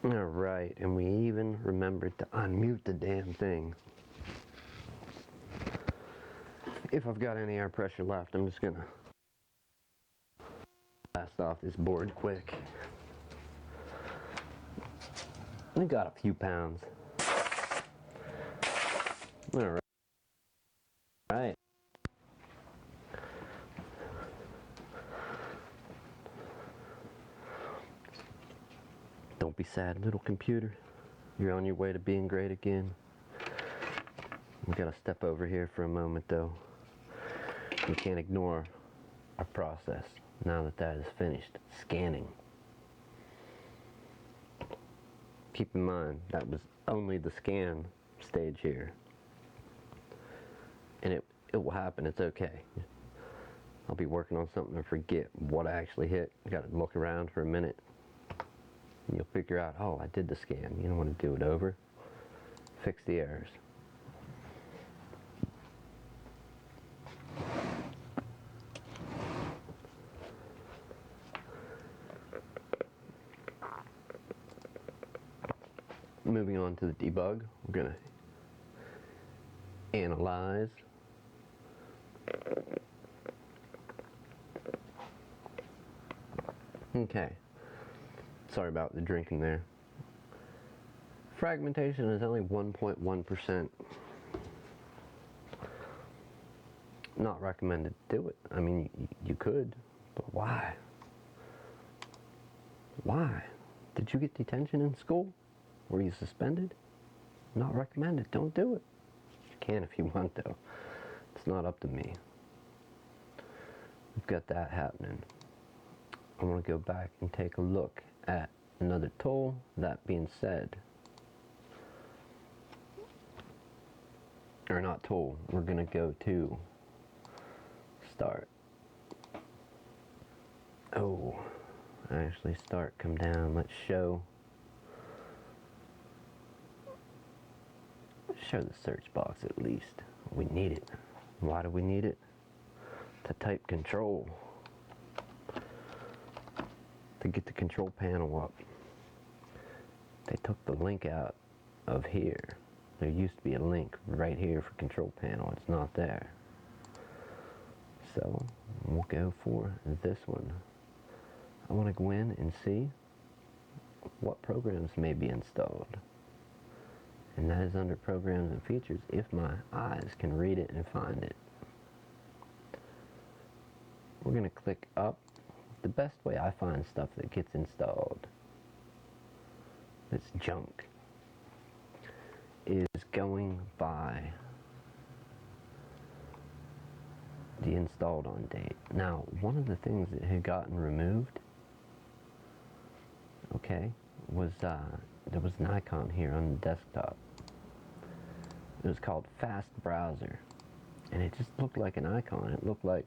[SPEAKER 1] Alright, and we even remembered to unmute the damn thing. If I've got any air pressure left, I'm just gonna blast off this board quick. We got a few pounds. Alright. Don't be sad, little computer. You're on your way to being great again. We gotta step over here for a moment though. We can't ignore our process now that that is finished scanning. Keep in mind, that was only the scan stage here. And it will happen, it's okay. I'll be working on something and forget what I actually hit. I gotta look around for a minute. And you'll figure out, oh, I did the scan. You don't want to do it over. Fix the errors. Moving on to the debug, we're going to analyze. Okay. Sorry about the drinking there. Fragmentation is only 1.1%. Not recommended to do it. I mean, you could, but why? Why? Did you get detention in school? Were you suspended? Not recommended. Don't do it. You can if you want, though. It's not up to me. We've got that happening. I want to go back and take a look at another tool. That being said, or not tool, we're going to go to start. Oh, actually start, come down, let's show the search box at least. We need it. Why do we need it? To type control. To get the control panel up. They took the link out of here. There used to be a link right here for control panel. It's not there. So we'll go for this one. I want to go in and see what programs may be installed. And that is under programs and features if my eyes can read it and find it. We're going to click up. The best way I find stuff that gets installed that's junk is going by the installed on date. Now, one of the things that had gotten removed, okay, was there was an icon here on the desktop. It was called Fast Browser, and it just looked like an icon. It looked like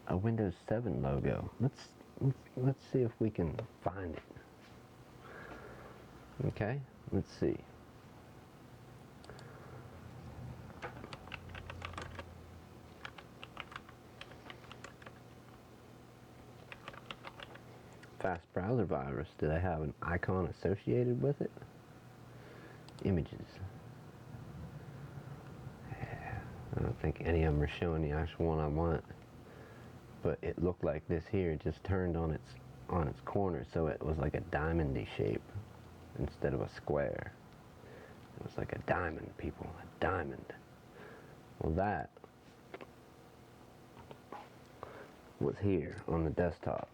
[SPEAKER 1] a Windows 7 logo. Let's see if we can find it. Okay, let's see. Fast browser virus. Did I have an icon associated with it? Images. I don't think any of them are showing the actual one I want. But it looked like this here just turned on its corner, so it was like a diamondy shape instead of a square. It was like a diamond, people, a diamond. Well, that was here on the desktop,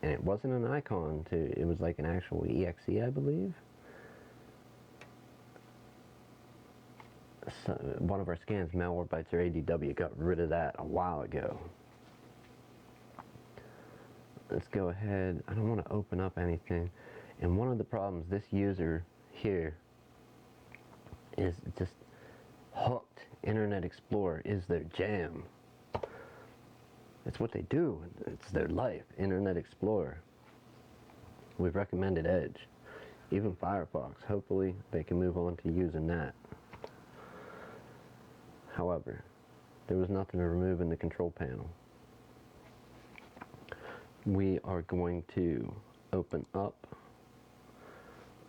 [SPEAKER 1] and it wasn't an icon it was like an actual exe, I believe. So one of our scans, Malwarebytes or ADW, got rid of that a while ago. Let's go ahead. I don't want to open up anything. And one of the problems, this user here is just hooked. Internet Explorer is their jam. It's what they do. It's their life. Internet Explorer. We've recommended Edge. Even Firefox. Hopefully they can move on to using that. However, there was nothing to remove in the control panel. We are going to open up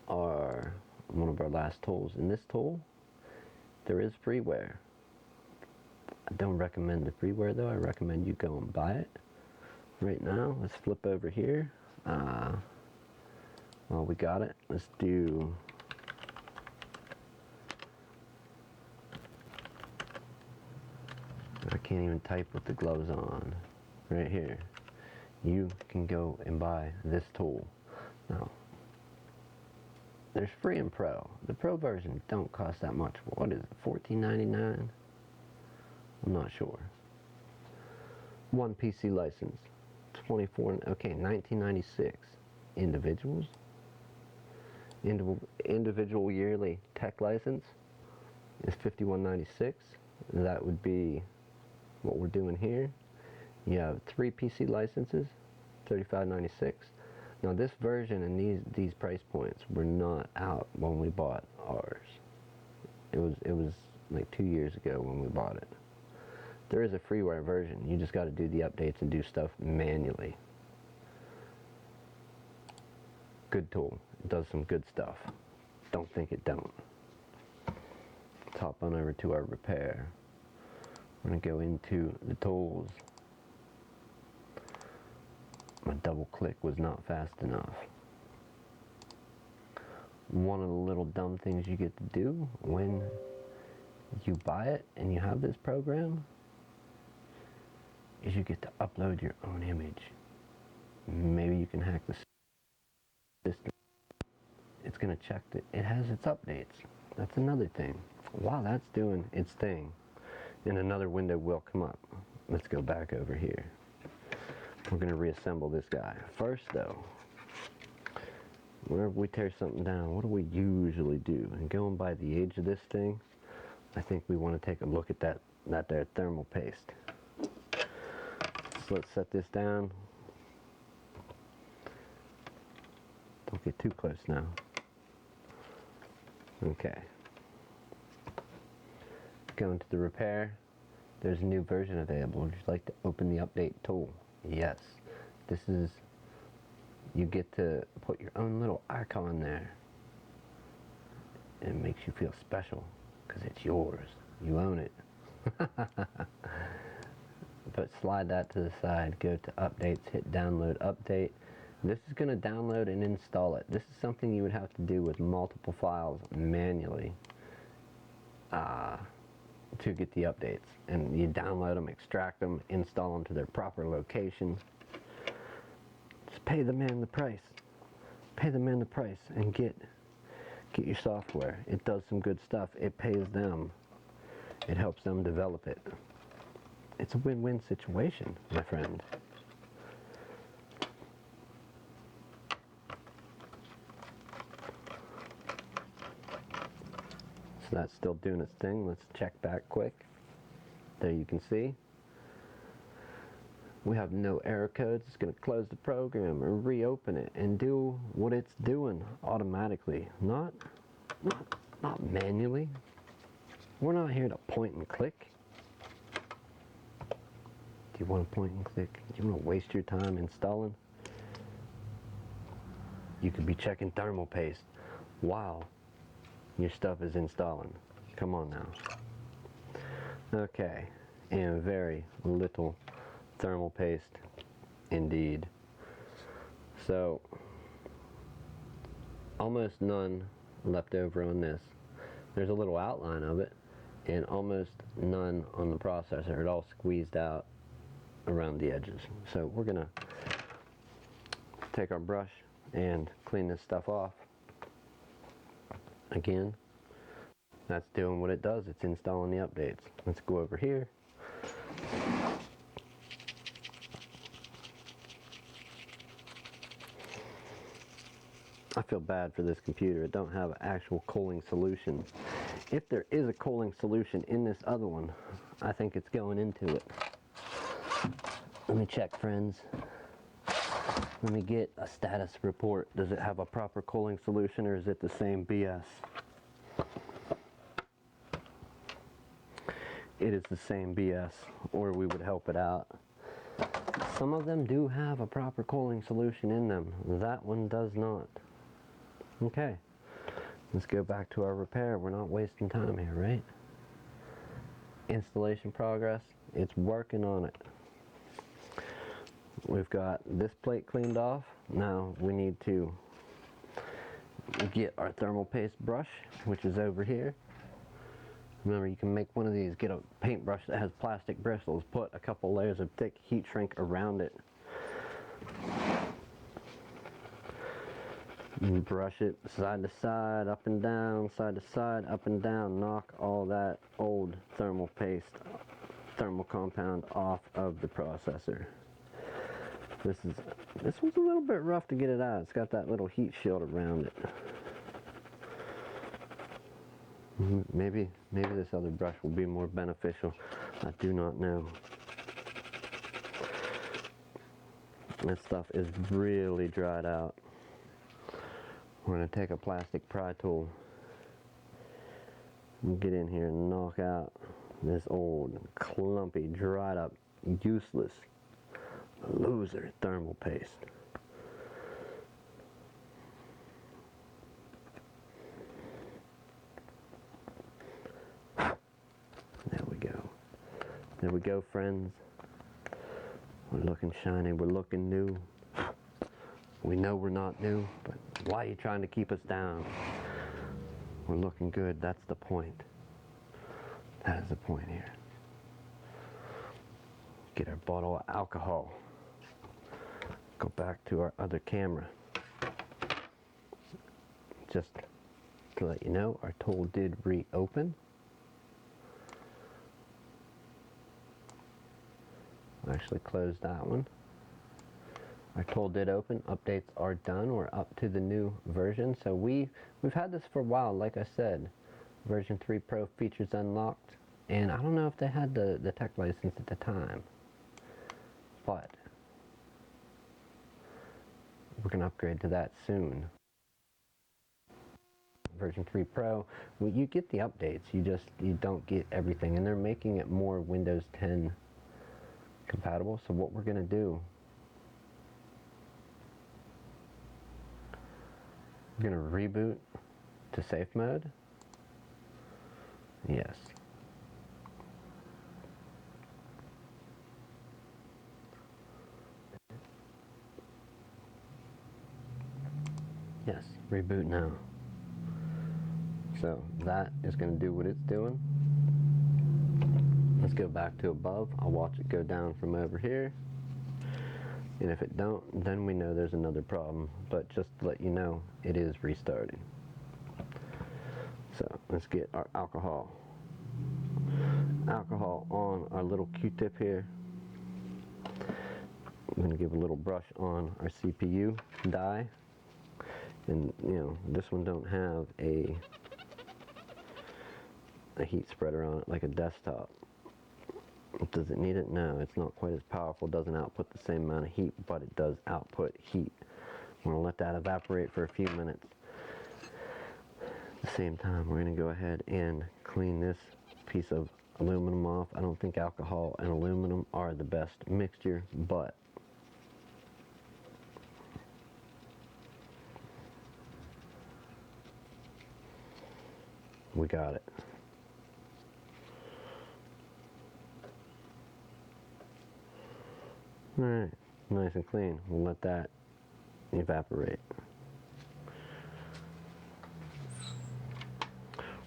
[SPEAKER 1] one of our last tools. In this tool, there is freeware. I don't recommend the freeware though. I recommend you go and buy it. Right now, let's flip over here. Well, we got it. Let's do I can't even type with the gloves on. Right here. You can go and buy this tool. Now, there's free and pro. The pro version don't cost that much. What is it, $14.99? I'm not sure. One PC license, $19.96. Individuals. Individual yearly tech license is $51.96. That would be what we're doing here. You have 3 PC licenses, $35.96. Now this version and these price points were not out when we bought ours. It was like 2 years ago when we bought it. There is a freeware version. You just got to do the updates and do stuff manually. Good tool. It does some good stuff. Don't think it don't. Let's hop on over to our repair. We're going to go into the tools. My double click was not fast enough. One of the little dumb things you get to do when you buy it and you have this program is you get to upload your own image. Maybe you can hack the system. It's going to check that it has its updates. That's another thing. While that's doing its thing, and another window will come up. Let's go back over here. We're going to reassemble this guy. First though, whenever we tear something down, what do we usually do? And going by the age of this thing, I think we want to take a look at that there thermal paste. So let's set this down. Don't get too close now. Okay. Go into the repair. There's a new version available. Would you like to open the update tool? Yes. This is, you get to put your own little icon there. It makes you feel special because it's yours. You own it. But slide that to the side, go to updates, hit download update. This is going to download and install it. This is something you would have to do with multiple files manually to get the updates. And you download them, extract them, install them to their proper location. Just pay the man the price. Pay the man the price and get your software. It does some good stuff. It pays them. It helps them develop it. It's a win-win situation, my friend. So that's still doing its thing. Let's check back quick. There you can see. We have no error codes. It's going to close the program or reopen it and do what it's doing automatically. Not manually. We're not here to point and click. Do you want to point and click? Do you want to waste your time installing? You could be checking thermal paste while your stuff is installing. Come on now. Okay, and very little thermal paste indeed. So almost none left over on this. There's a little outline of it and almost none on the processor. It all squeezed out around the edges. So we're gonna take our brush and clean this stuff off. Again, that's doing what it does. It's installing the updates. Let's go over here. I feel bad for this computer. It don't have an actual cooling solution. If there is a cooling solution in this other one, I think it's going into it. Let me check, friends. Let me get a status report. Does it have a proper cooling solution or is it the same BS? It is the same BS, or we would help it out. Some of them do have a proper cooling solution in them. That one does not. Okay, let's go back to our repair. We're not wasting time here, right? Installation progress, it's working on it. We've got this plate cleaned off. Now we need to get our thermal paste brush, which is over here. Remember, you can make one of these, get a paintbrush that has plastic bristles, put a couple layers of thick heat shrink around it. You brush it side to side, up and down, side to side, up and down. Knock all that old thermal paste, thermal compound off of the processor. This was a little bit rough to get it out. It's got that little heat shield around it. Maybe this other brush will be more beneficial. I do not know. This stuff is really dried out. We're going to take a plastic pry tool and get in here and knock out this old, clumpy, dried up, useless, loser thermal paste. There we go. There we go, friends. We're looking shiny, we're looking new. We know we're not new, but why are you trying to keep us down? We're looking good, that's the point. That is the point here. Get our bottle of alcohol. Go back to our other camera. Just to let you know, our tool did reopen. Actually closed that one. Our tool did open. Updates are done. We're up to the new version. So we've had this for a while. Like I said, version 3 Pro features unlocked, and I don't know if they had the tech license at the time, but we're gonna upgrade to that soon. Version 3 Pro, well, you get the updates. You don't get everything, and they're making it more Windows 10 compatible. So what we're gonna do, we're gonna reboot to safe mode. Yes. Yes, reboot now. So that is gonna do what it's doing. Let's go back to above. I'll watch it go down from over here. And if it don't, then we know there's another problem. But just to let you know, it is restarting. So let's get our alcohol. Alcohol on our little Q-tip here. I'm going to give a little brush on our CPU die. And you know, this one don't have a heat spreader on it like a desktop. Does it need it? No, it's not quite as powerful. Doesn't output the same amount of heat, but it does output heat. We're going to let that evaporate for a few minutes. At the same time, we're going to go ahead and clean this piece of aluminum off. I don't think alcohol and aluminum are the best mixture, but we got it. Alright, nice and clean. We'll let that evaporate.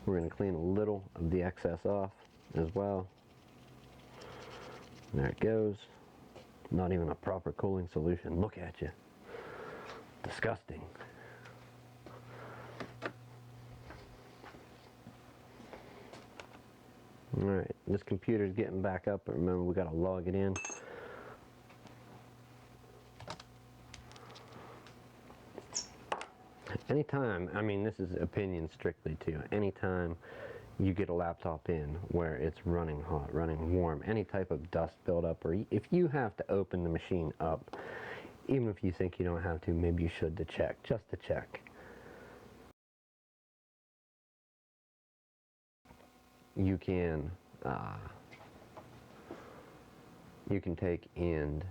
[SPEAKER 1] We're going to clean a little of the excess off as well. There it goes. Not even a proper cooling solution. Look at you. Disgusting. Alright, this computer's getting back up, but remember we got to log it in. Anytime, I mean this is opinion strictly too, anytime you get a laptop in where it's running hot, running warm, any type of dust buildup, or if you have to open the machine up, even if you think you don't have to, maybe you should to check, just to check. You can take and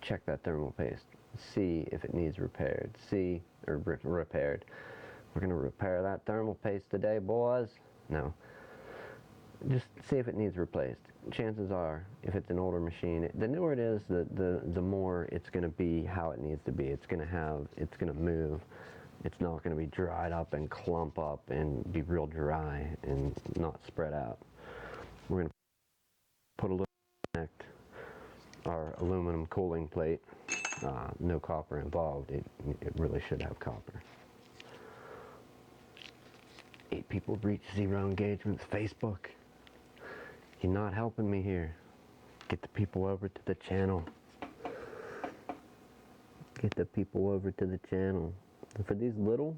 [SPEAKER 1] check that thermal paste, see if it needs repaired, repaired. We're going to repair that thermal paste today, boys. No, just see if it needs replaced. Chances are, if it's an older machine, the newer it is, the more it's going to be how it needs to be. It's going to move. It's not going to be dried up and clump up and be real dry and not spread out. We're going to put a little connect our aluminum cooling plate. No copper involved. It really should have copper. 8 people reach 0 engagements. Facebook, you're not helping me here. Get the people over to the channel. Get the people over to the channel. And for these little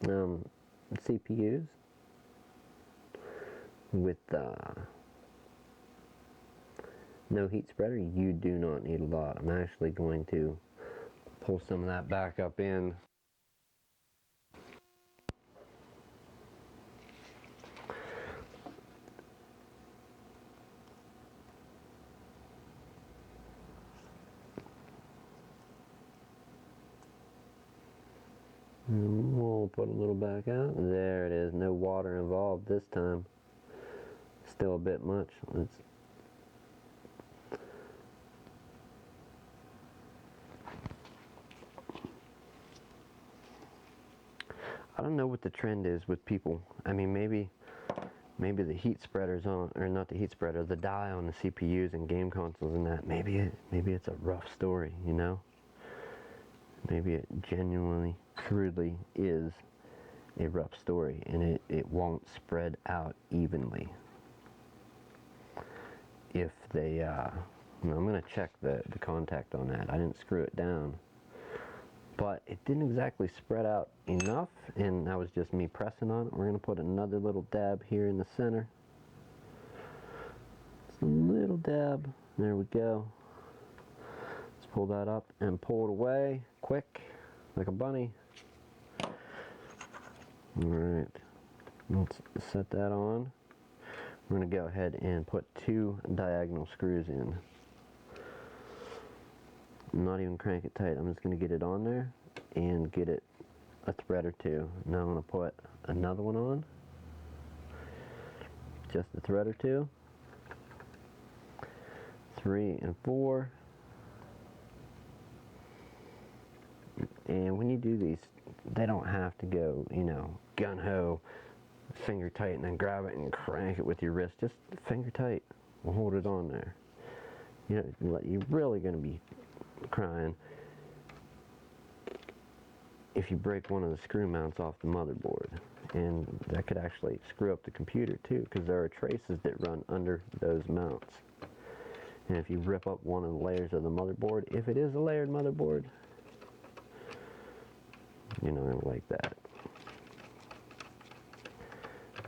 [SPEAKER 1] CPUs with no heat spreader, you do not need a lot. I'm actually going to pull some of that back up in. And we'll put a little back out. There it is. No water involved this time. Still a bit much. I don't know what the trend is with people. I mean, maybe the heat spreaders on, or not the heat spreader, the die on the CPUs and game consoles and that. Maybe it's a rough story, you know. Maybe it genuinely, truly is a rough story, and it won't spread out evenly. If they, I'm gonna check the contact on that. I didn't screw it down, but it didn't exactly spread out enough, and that was just me pressing on it. We're gonna put another little dab here in the center. Just a little dab. There we go. Let's pull that up and pull it away quick, like a bunny. Alright, let's set that on. We're going to go ahead and put 2 diagonal screws in. Not even crank it tight. I'm just going to get it on there and get it a thread or 2. Now I'm going to put another one on. Just a thread or 2. 3 and 4. And when you do these, they don't have to go, you know, gun-ho, finger tight, and then grab it and crank it with your wrist. Just finger tight. We'll hold it on there. You know, you're really going to be crying if you break one of the screw mounts off the motherboard. And that could actually screw up the computer too, because there are traces that run under those mounts. And if you rip up one of the layers of the motherboard, if it is a layered motherboard, you know, like that.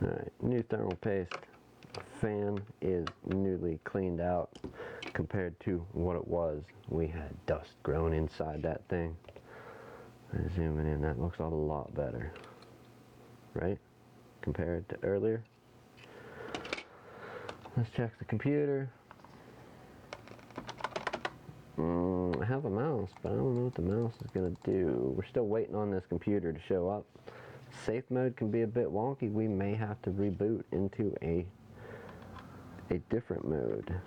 [SPEAKER 1] Alright, new thermal paste. Fan is newly cleaned out compared to what it was. We had dust growing inside that thing. Zooming in, that looks a lot better, right? Compared to earlier. Let's check the computer. I have a mouse, but I don't know what the mouse is going to do. We're still waiting on this computer to show up. Safe mode can be a bit wonky. We may have to reboot into a different mode.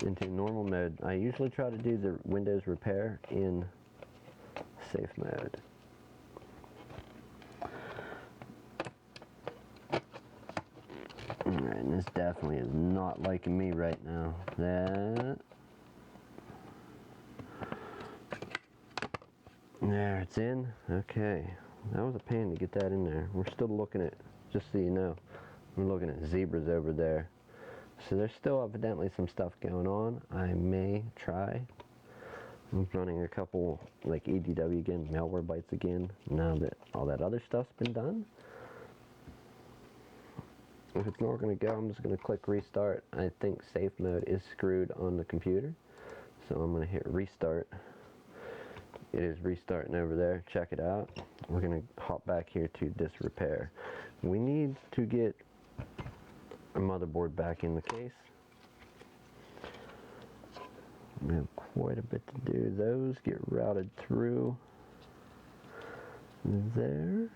[SPEAKER 1] Into normal mode. I usually try to do the Windows repair in safe mode. Alright, and this definitely is not liking me right now. There, it's in. Okay. That was a pain to get that in there. We're still looking at, just so you know, we're looking at zebras over there. So there's still evidently some stuff going on. I may try. I'm running a couple, like EDW again, malware bytes again, now that all that other stuff's been done. If it's not going to go, I'm just going to click restart. I think safe mode is screwed on the computer, so I'm going to hit restart. It is restarting over there. Check it out. We're going to hop back here to this repair. We need to get our motherboard back in the case. We have quite a bit to do. Those get routed through there.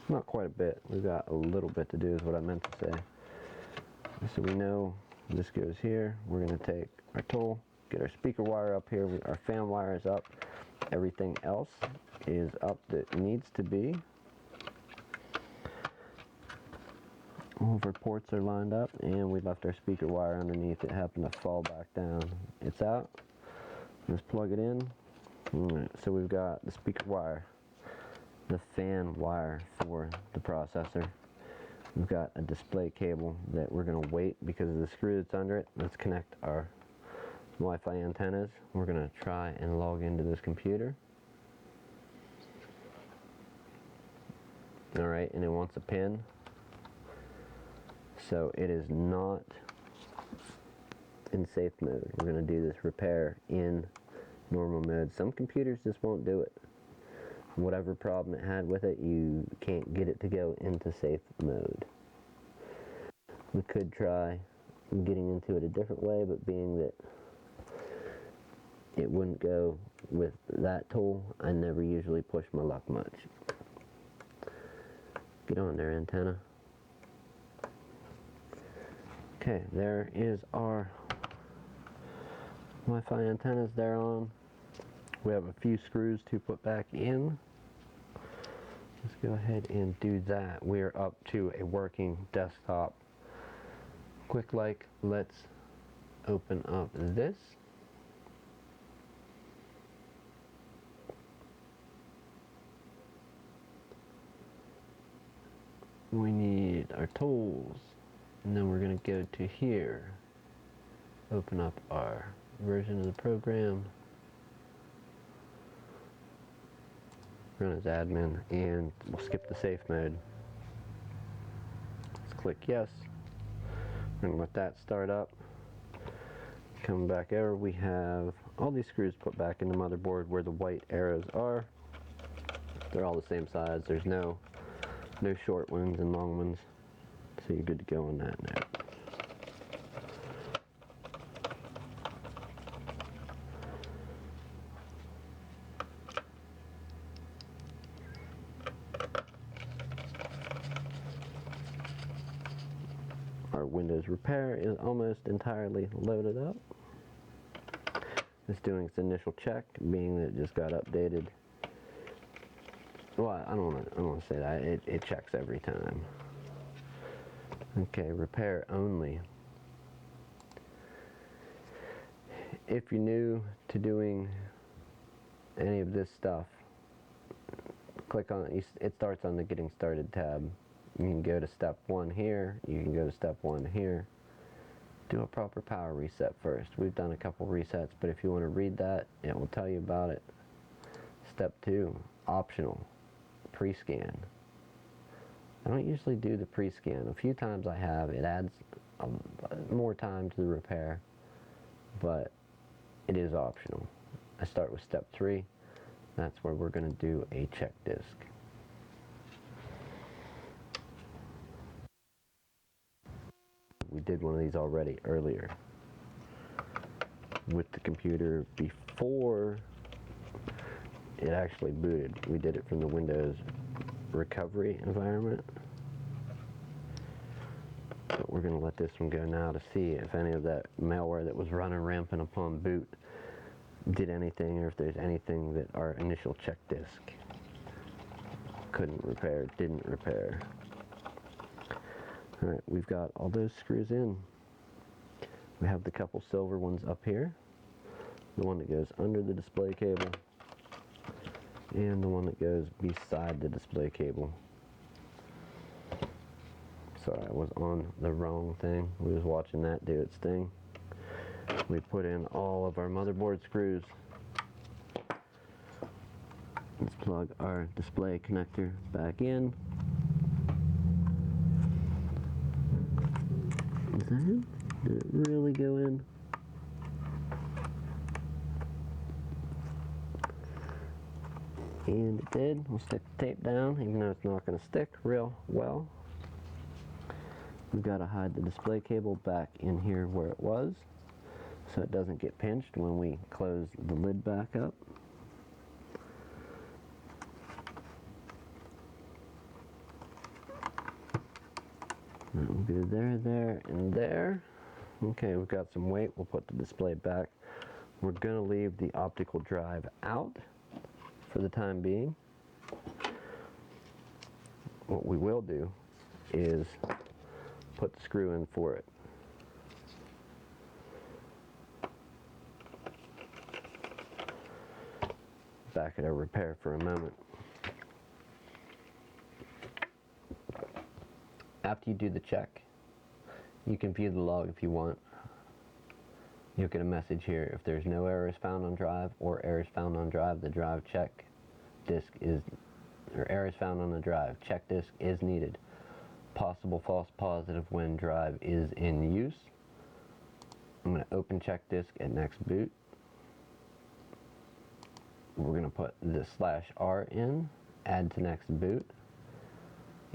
[SPEAKER 1] Not quite a bit. We've got a little bit to do is what I meant to say. So we know this goes here. We're going to take our tool, get our speaker wire up here. Our fan wire is up. Everything else is up that needs to be. All of our ports are lined up, and we left our speaker wire underneath. It happened to fall back down. It's out. Let's plug it in. Alright, so we've got the speaker wire, the fan wire for the processor. We've got a display cable that we're going to wait because of the screw that's under it. Let's connect our Wi-Fi antennas. We're going to try and log into this computer. Alright, and it wants a pin. So it is not in safe mode. We're going to do this repair in normal mode. Some computers just won't do it. Whatever problem it had with it, you can't get it to go into safe mode. We could try getting into it a different way, but being that it wouldn't go with that tool, I never usually push my luck much. Get on there, antenna. Okay, there is our Wi-Fi antennas there on. We have a few screws to put back in. Let's go ahead and do that. We're up to a working desktop. Quick like, let's open up this. We need our tools. And then we're going to go to here, open up our version of the program, run as admin, and we'll skip the safe mode. Let's click yes. We're going to let that start up. Come back over, we have all these screws put back in the motherboard where the white arrows are. They're all the same size. There's no short ones and long ones. So you're good to go on that now. Our Windows repair is almost entirely loaded up. It's doing its initial check, being that it just got updated. Well, I don't want to say that. It checks every time. Okay, repair only. If you're new to doing any of this stuff, click on it. It starts on the Getting Started tab. You can go to step 1 here. You can go to step 1 here. Do a proper power reset first. We've done a couple resets, but if you want to read that, it will tell you about it. Step 2, optional, pre-scan. I don't usually do the pre-scan. A few times I have. It adds more time to the repair, but it is optional. I start with step 3. That's where we're going to do a check disk. We did one of these already earlier with the computer before it actually booted. We did it from the Windows recovery environment, but we're going to let this one go now to see if any of that malware that was running rampant upon boot did anything, or if there's anything that our initial check disk couldn't repair, didn't repair. Alright, we've got all those screws in. We have the couple silver ones up here, the one that goes under the display cable, and the one that goes beside the display cable. Sorry, I was on the wrong thing. We was watching that do its thing. We put in all of our motherboard screws. Let's plug our display connector back in. Is that in? Did it really go in? And it did. We'll stick the tape down, even though it's not going to stick real well. We've got to hide the display cable back in here where it was, so it doesn't get pinched when we close the lid back up. We'll go there, there, and there. Okay, we've got some weight. We'll put the display back. We're going to leave the optical drive out for the time being. What we will do is put the screw in for it. Back at our repair for a moment. After you do the check, you can view the log if you want. You'll get a message here. If there's no errors found on drive or errors found on drive, the drive check disk is, or errors found on the drive, check disk is needed. Possible false positive when drive is in use. I'm going to open check disk at next boot. We're going to put the /R in, add to next boot.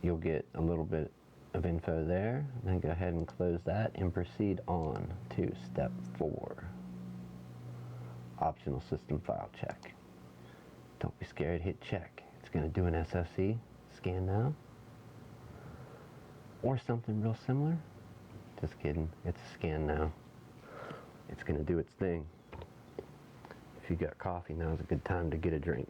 [SPEAKER 1] You'll get a little bit of info there. Then go ahead and close that and proceed on to step 4. Optional system file check. Don't be scared, hit check. It's going to do an SFC, scan now. Or something real similar. Just kidding, it's a scan now. It's going to do its thing. If you got coffee, now's a good time to get a drink.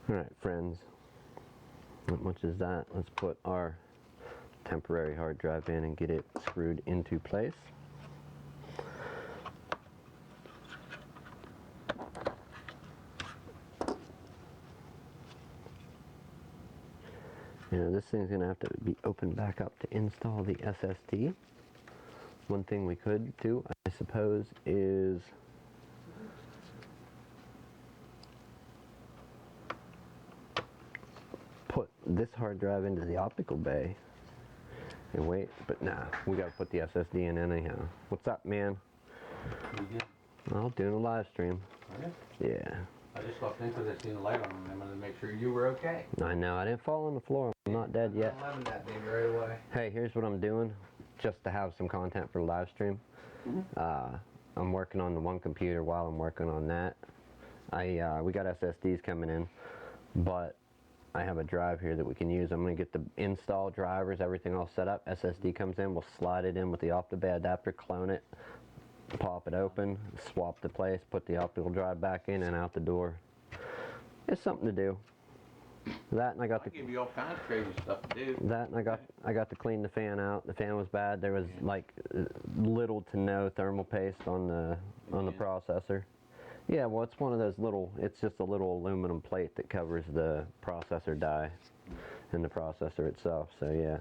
[SPEAKER 1] Alright friends, not much is that. Let's put our temporary hard drive in and get it screwed into place. Now this thing's going to have to be opened back up to install the SSD. One thing we could do, I suppose, is put this hard drive into the optical bay and wait, but nah, we gotta put the SSD in anyhow. What's up, man? Well, doing a live stream. Okay. Yeah.
[SPEAKER 2] I just walked in because I seen the light on and I wanted to make sure you were okay.
[SPEAKER 1] I know, I didn't fall on the floor. I'm not dead yet.
[SPEAKER 2] I'm loving that thing right away.
[SPEAKER 1] Hey, here's what I'm doing, just to have some content for the live stream. I'm working on the one computer while I'm working on that. We got SSDs coming in, but I have a drive here that we can use. I'm going to get the install drivers, everything all set up. SSD comes in, we'll slide it in with the OptiBay adapter, clone it, pop it open, swap the place, put the optical drive back in and out the door. It's something to do. That and I got to
[SPEAKER 2] give you all kinds of crazy stuff to do.
[SPEAKER 1] That and I got to clean the fan out. The fan was bad. There was like little to no thermal paste on the processor. Yeah, well, it's one of those little. It's just a little aluminum plate that covers the processor die and the processor itself. So yeah.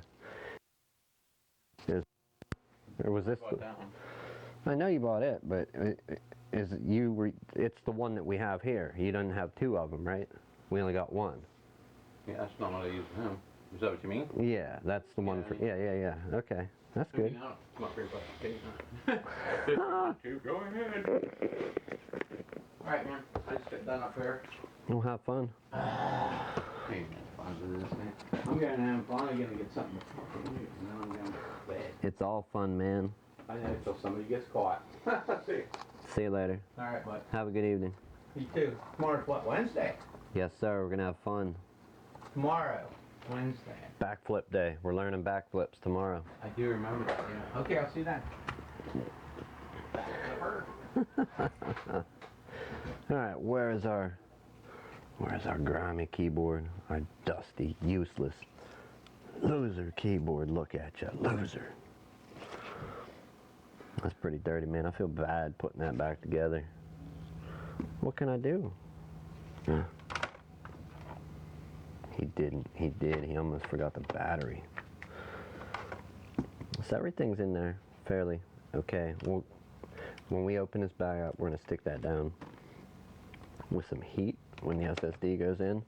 [SPEAKER 1] Or was this?
[SPEAKER 2] That one.
[SPEAKER 1] I know you bought it, but it's the one that we have here. You don't have two of them, right? We only got one.
[SPEAKER 2] Yeah, that's not what I use with him. Is that what you mean?
[SPEAKER 1] Yeah, that's the one for. Yeah. Okay, that's good.
[SPEAKER 2] Come up here, go ahead. All right, man. I just got done up here.
[SPEAKER 1] We'll have fun.
[SPEAKER 2] Hey, man, fun with this thing. I'm gonna have fun. I'm gonna get something to fucking eat, and then I'm gonna go to bed.
[SPEAKER 1] It's all fun, man.
[SPEAKER 2] I know until somebody gets caught.
[SPEAKER 1] See you later.
[SPEAKER 2] All right, bud.
[SPEAKER 1] Have a good evening.
[SPEAKER 2] You too. Tomorrow's what? Wednesday.
[SPEAKER 1] Yes, sir. We're gonna have fun.
[SPEAKER 2] Tomorrow, Wednesday.
[SPEAKER 1] Backflip day. We're learning backflips tomorrow.
[SPEAKER 2] I do remember that, yeah. Okay, I'll see you then.
[SPEAKER 1] Alright, where's our grimy keyboard? Our dusty, useless, loser keyboard. Look at ya, loser. That's pretty dirty, man. I feel bad putting that back together. What can I do? He didn't. He did. He almost forgot the battery. So everything's in there fairly okay. Well, when we open this bag up, we're going to stick that down with some heat when the SSD goes in.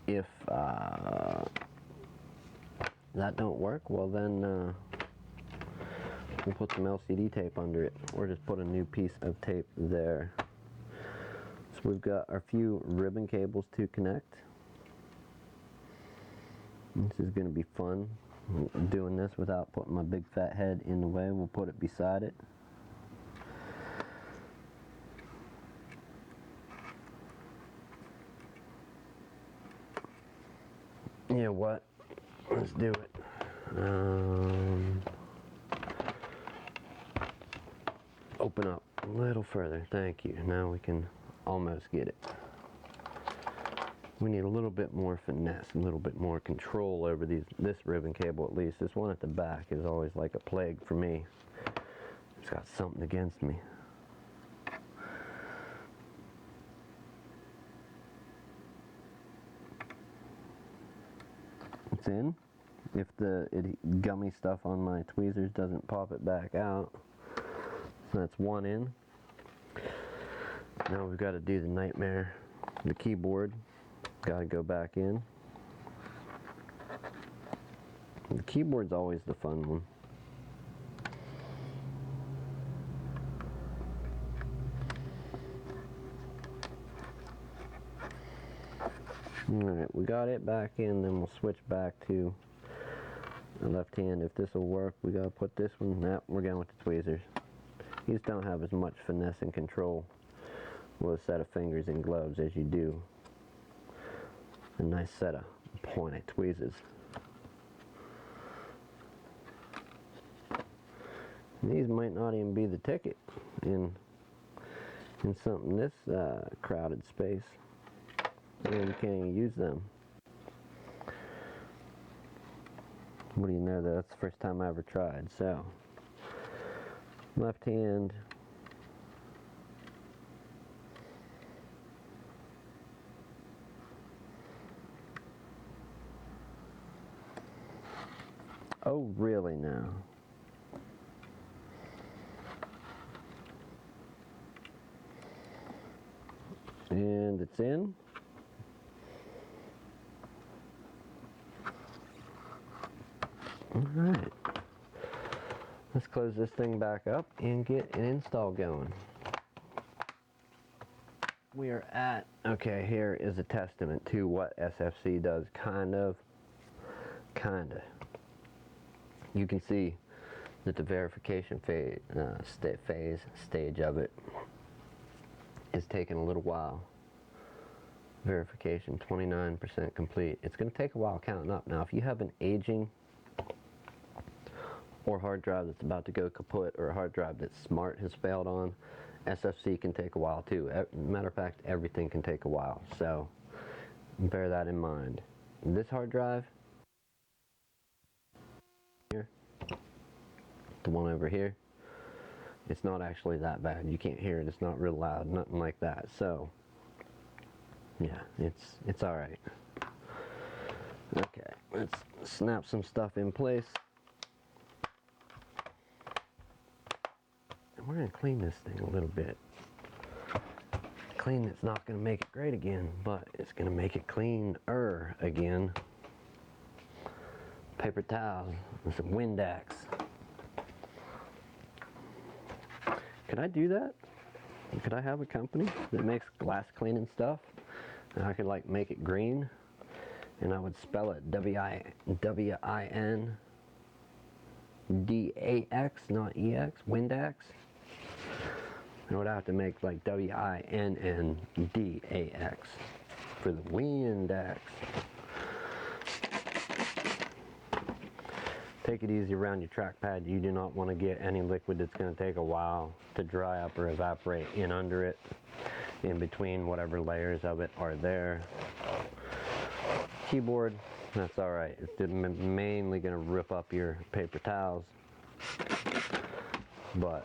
[SPEAKER 1] If that don't work, well then we'll put some LCD tape under it, or just put a new piece of tape there. So we've got our few ribbon cables to connect. This is going to be fun, doing this without putting my big fat head in the way. We'll put it beside it. You know what? Let's do it. Open up a little further. Thank you. Now we can almost get it. We need a little bit more finesse, a little bit more control over this ribbon cable at least. This one at the back is always like a plague for me. It's got something against me. It's in. If the gummy stuff on my tweezers doesn't pop it back out. So that's one in. Now we've got to do the nightmare. The keyboard. Got to go back in. The keyboard's always the fun one. Alright, we got it back in, then we'll switch back to the left hand. If this will work, we got to put this one. Nah, we're going with the tweezers. You just don't have as much finesse and control with a set of fingers and gloves as you do a nice set of pointed tweezers. These might not even be the ticket in something this crowded space. And you can't even use them. What do you know, though? That's the first time I ever tried. So, left hand. Oh, really now? And it's in. Alright. Let's close this thing back up and get an install going. We are at, okay, here is a testament to what SFC does, kinda. You can see that the verification stage of it is taking a little while. Verification 29% complete. It's going to take a while counting up. Now, if you have an aging or hard drive that's about to go kaput, or a hard drive that Smart has failed on, SFC can take a while too. Matter of fact, everything can take a while. So bear that in mind. This hard drive here, the one over here, it's not actually that bad. You can't hear it. It's not real loud, nothing like that. So yeah, it's all right. Okay, let's snap some stuff in place. And we're gonna clean this thing a little bit. Clean it's not gonna make it great again, but it's gonna make it cleaner again. Paper towels and some Windex. Could I do that? Could I have a company that makes glass cleaning stuff? And I could like make it green, and I would spell it W-I-N-D-A-X, not E-X, Windex. I would have to make like W-I-N-N-D-A-X for the Windex. Take it easy around your trackpad. You do not want to get any liquid that's going to take a while to dry up or evaporate in under it, in between whatever layers of it are there. Keyboard, that's alright. It's mainly going to rip up your paper towels, but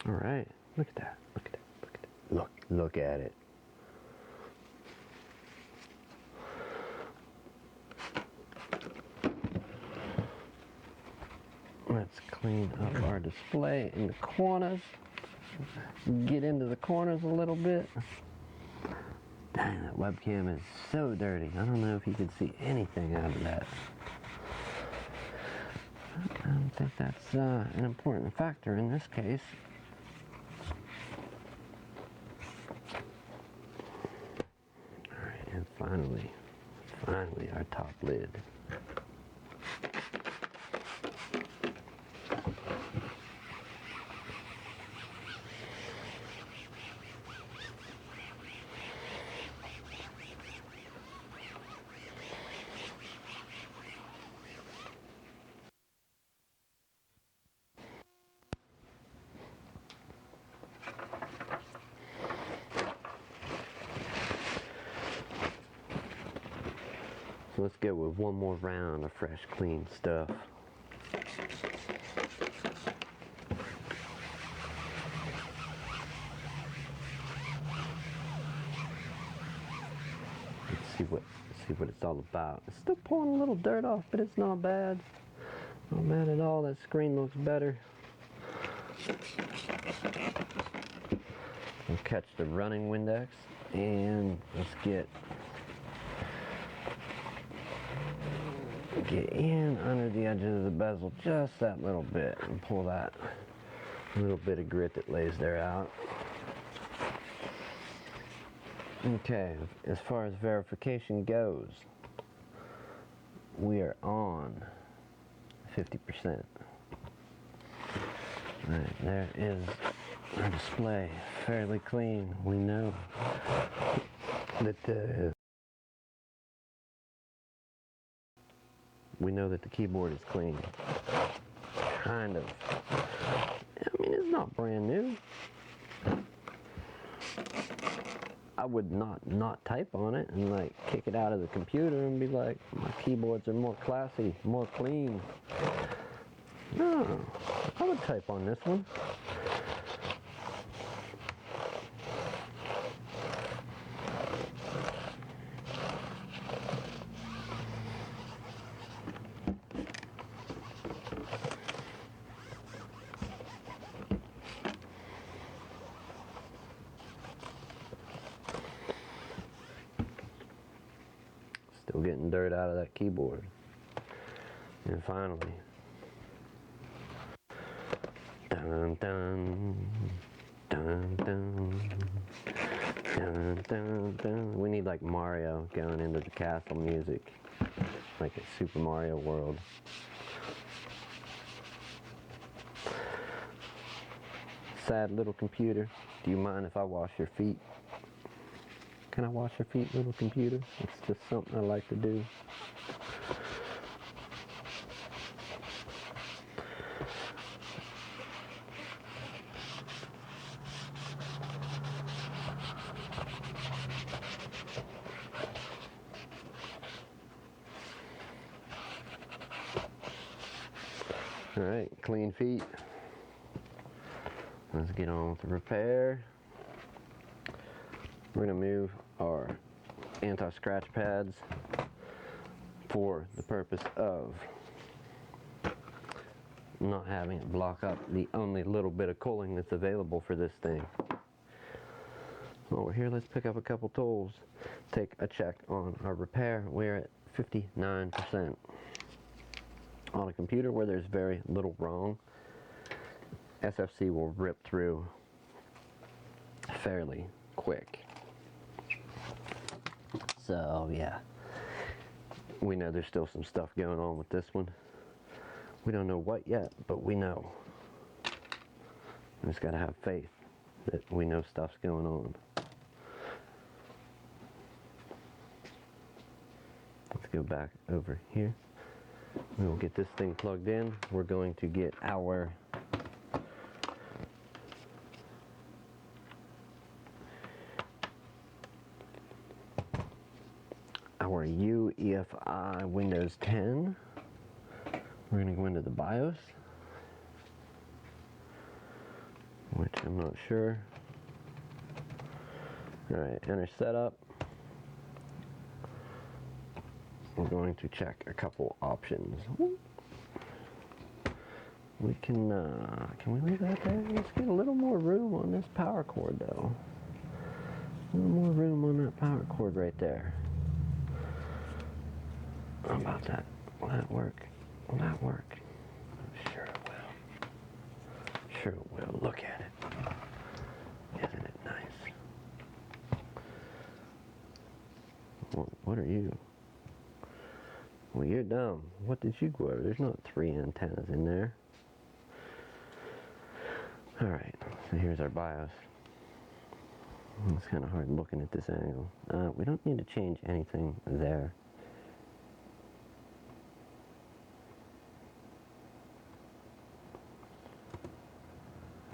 [SPEAKER 1] All right, look at that, look at that, look at that. Look at it. Let's clean up our display in the corners. Get into the corners a little bit. Dang, that webcam is so dirty. I don't know if you can see anything out of that. I don't think that's an important factor in this case. Alright, and finally our top lid. So let's go with one more round of fresh, clean stuff. Let's see what it's all about. It's still pulling a little dirt off, but it's not bad. Not bad at all. That screen looks better. We'll catch the running Windex and let's get in under the edges of the bezel just that little bit and pull that little bit of grit that lays there out. Okay, as far as verification goes, we are on 50%. Alright, there is our display, fairly clean. We know that the keyboard is clean. Kind of. I mean, it's not brand new. I would not type on it and like kick it out of the computer and be like, my keyboards are more classy, more clean. No, I would type on this one. Still getting dirt out of that keyboard. And finally, dun dun dun dun dun dun dun. We need like Mario going into the castle music, like a Super Mario World. Sad little computer. Do you mind if I wash your feet? Can I wash your feet, little computer? It's just something I like to do. Alright, clean feet. Let's get on with the repair. We're going to move our anti-scratch pads for the purpose of not having it block up the only little bit of cooling that's available for this thing. Over here, let's pick up a couple tools. Take a check on our repair. We're at 59%. On a computer where there's very little wrong, SFC will rip through fairly quick. So yeah, we know there's still some stuff going on with this one. We don't know what yet, but we know. We just gotta have faith that we know stuff's going on. Let's go back over here. We will get this thing plugged in. We're going to get our UEFI Windows 10. We're going to go into the BIOS, which I'm not sure. Alright, enter setup. We're going to check a couple options. We can we leave that there? Let's get a little more room on this power cord though. A little more room on that power cord right there. How about that? Will that work? Will that work? Sure it will. Sure it will. Look at it. Isn't it nice? What are you? Well, you're dumb. What did you go over? There's not 3 antennas in there. Alright, so here's our BIOS. It's kind of hard looking at this angle. We don't need to change anything there.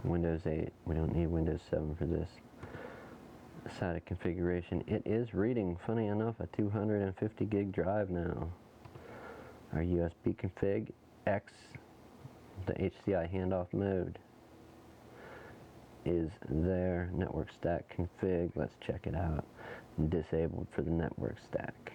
[SPEAKER 1] Windows 8, we don't need Windows 7 for this. SATA configuration, it is reading, funny enough, a 250 gig drive now. Our USB config, X, the HCI handoff mode is there. Network stack config, let's check it out. Disabled for the network stack.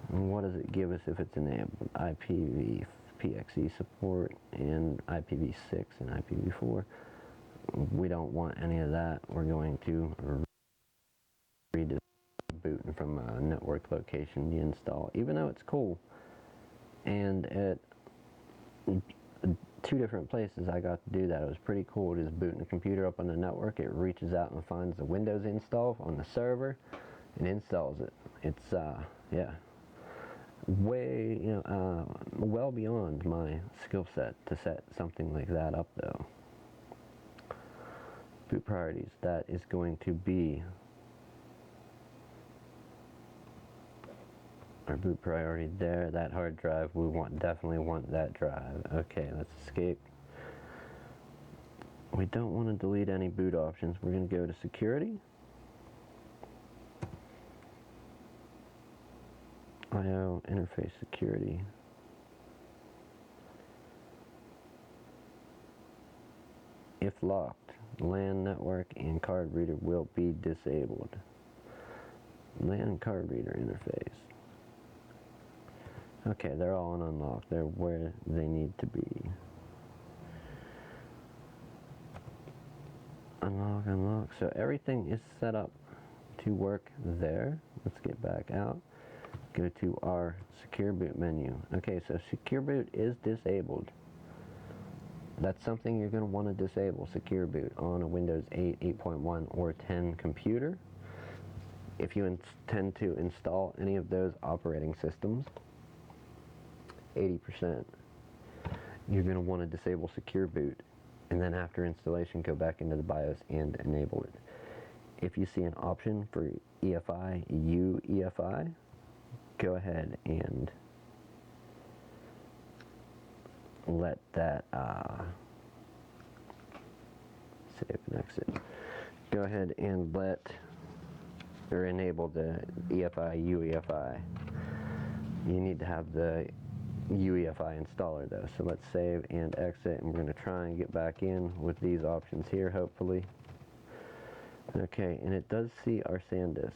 [SPEAKER 1] And what does it give us if it's enabled? IPv-PXE support and IPv6 and IPv4. We don't want any of that. We're going to read boot from a network location the install, even though it's cool. And at 2 different places I got to do that. It was pretty cool. Just booting a computer up on the network, it reaches out and finds the Windows install on the server and installs it. It's yeah, way, you know, well beyond my skill set to set something like that up though. Boot priorities, that is going to be our boot priority there. That hard drive, we definitely want that drive. Okay, let's escape. We don't want to delete any boot options. We're going to go to security. IO interface security. If locked, LAN network and card reader will be disabled. LAN and card reader interface. Okay, they're all on unlocked. They're where they need to be. Unlock, unlock. So everything is set up to work there. Let's get back out. Go to our secure boot menu. Okay, so secure boot is disabled. That's something you're going to want to disable, secure boot, on a Windows 8, 8.1, or 10 computer. If you intend to install any of those operating systems, 80%, you're going to want to disable secure boot, and then after installation go back into the BIOS and enable it. If you see an option for EFI, UEFI, go ahead and let that save and exit. Go ahead and let or enable the EFI, UEFI. You need to have the UEFI installer though. So let's save and exit, and we're going to try and get back in with these options here, hopefully. Okay, and it does see our SanDisk.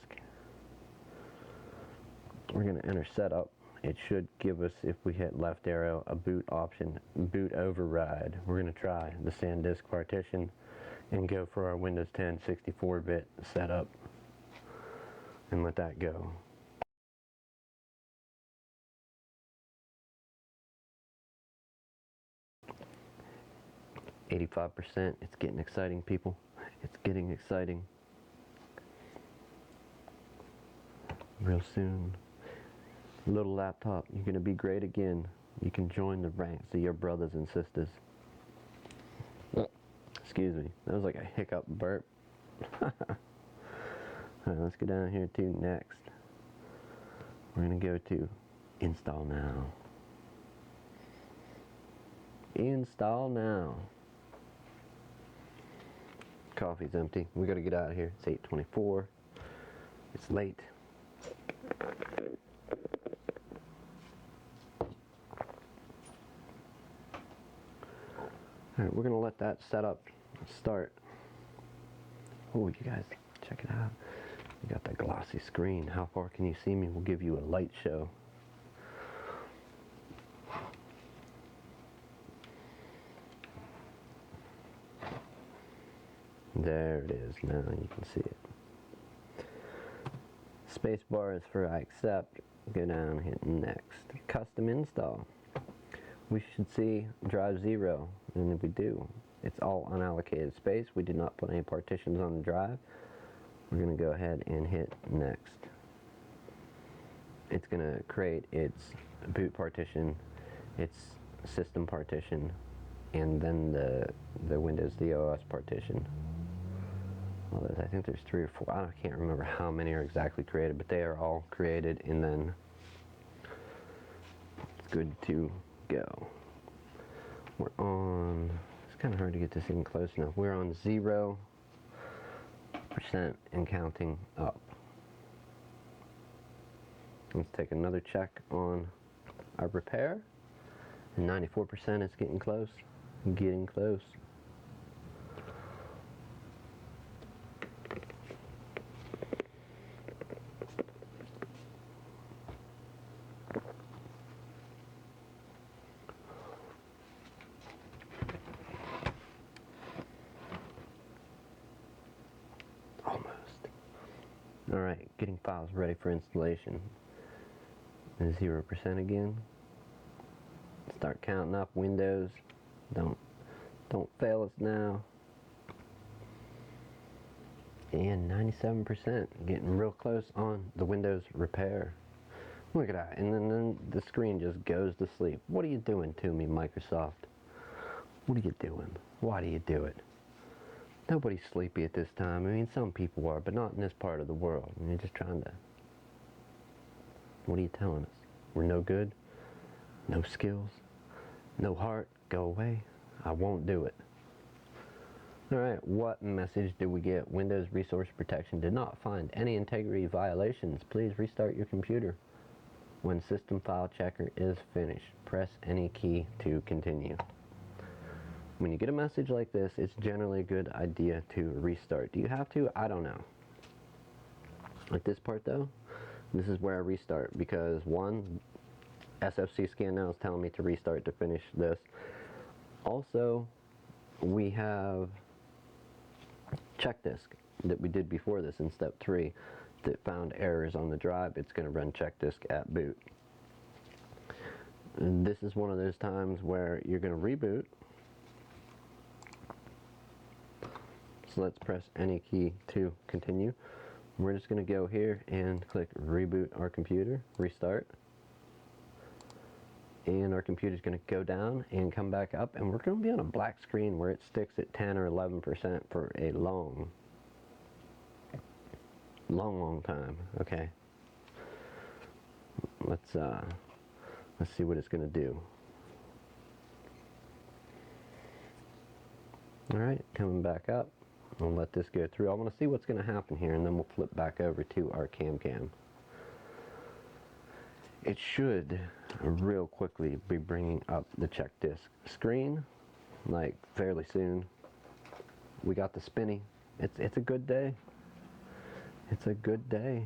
[SPEAKER 1] We're going to enter setup. It should give us, if we hit left arrow, a boot option, boot override. We're going to try the SanDisk partition and go for our Windows 10 64-bit setup and let that go. $85%. It's getting exciting, people. It's getting exciting. Real soon. Little laptop, you're going to be great again. You can join the ranks of your brothers and sisters. Excuse me, that was like a hiccup burp. Alright, let's go down here to next. We're going to go to install now. Install now. Coffee's empty. We got to get out of here. It's 8:24. It's late. Alright, we're gonna let that setup start. Oh, you guys, check it out. We got that glossy screen. How far can you see me? We'll give you a light show. There it is, now you can see it. Space bar is for I accept. Go down, hit next. Custom install. We should see drive 0, and if we do, it's all unallocated space. We did not put any partitions on the drive. We're going to go ahead and hit next. It's going to create its boot partition, its system partition, and then the Windows DOS partition. Well, I think there's 3 or 4. I can't remember how many are exactly created, but they are all created, and then it's good to go. We're on, it's kind of hard to get this in close enough. We're on 0% and counting up. Let's take another check on our repair. And 94% is getting close. Getting close. Almost. Alright, getting files ready for installation. 0% again. Start counting up. Windows. Don't fail us now. And 97%, getting real close on the Windows repair. Look at that, and then the screen just goes to sleep. What are you doing to me, Microsoft? What are you doing? Why do you do it? Nobody's sleepy at this time. I mean, some people are, but not in this part of the world. I mean, you're just trying to... What are you telling us? We're no good? No skills? No heart? Go away? I won't do it. Alright, what message did we get? Windows Resource Protection did not find any integrity violations. Please restart your computer. When System File Checker is finished, press any key to continue. When you get a message like this, it's generally a good idea to restart. Do you have to? I don't know. At this part though, this is where I restart because one, SFC scan now is telling me to restart to finish this. Also, we have chkdsk that we did before this in step 3 that found errors on the drive. It's going to run chkdsk at boot. And this is one of those times where you're going to reboot. So let's press any key to continue. We're just going to go here and click reboot our computer, restart. And our computer's going to go down and come back up, and we're going to be on a black screen where it sticks at 10 or 11% for a long time. Okay, let's see what it's going to do. All right, coming back up. I'll let this go through. I want to see what's going to happen here, and then we'll flip back over to our cam. It should real quickly be bringing up the chkdsk screen, like fairly soon. We got the spinny. It's a good day. It's a good day.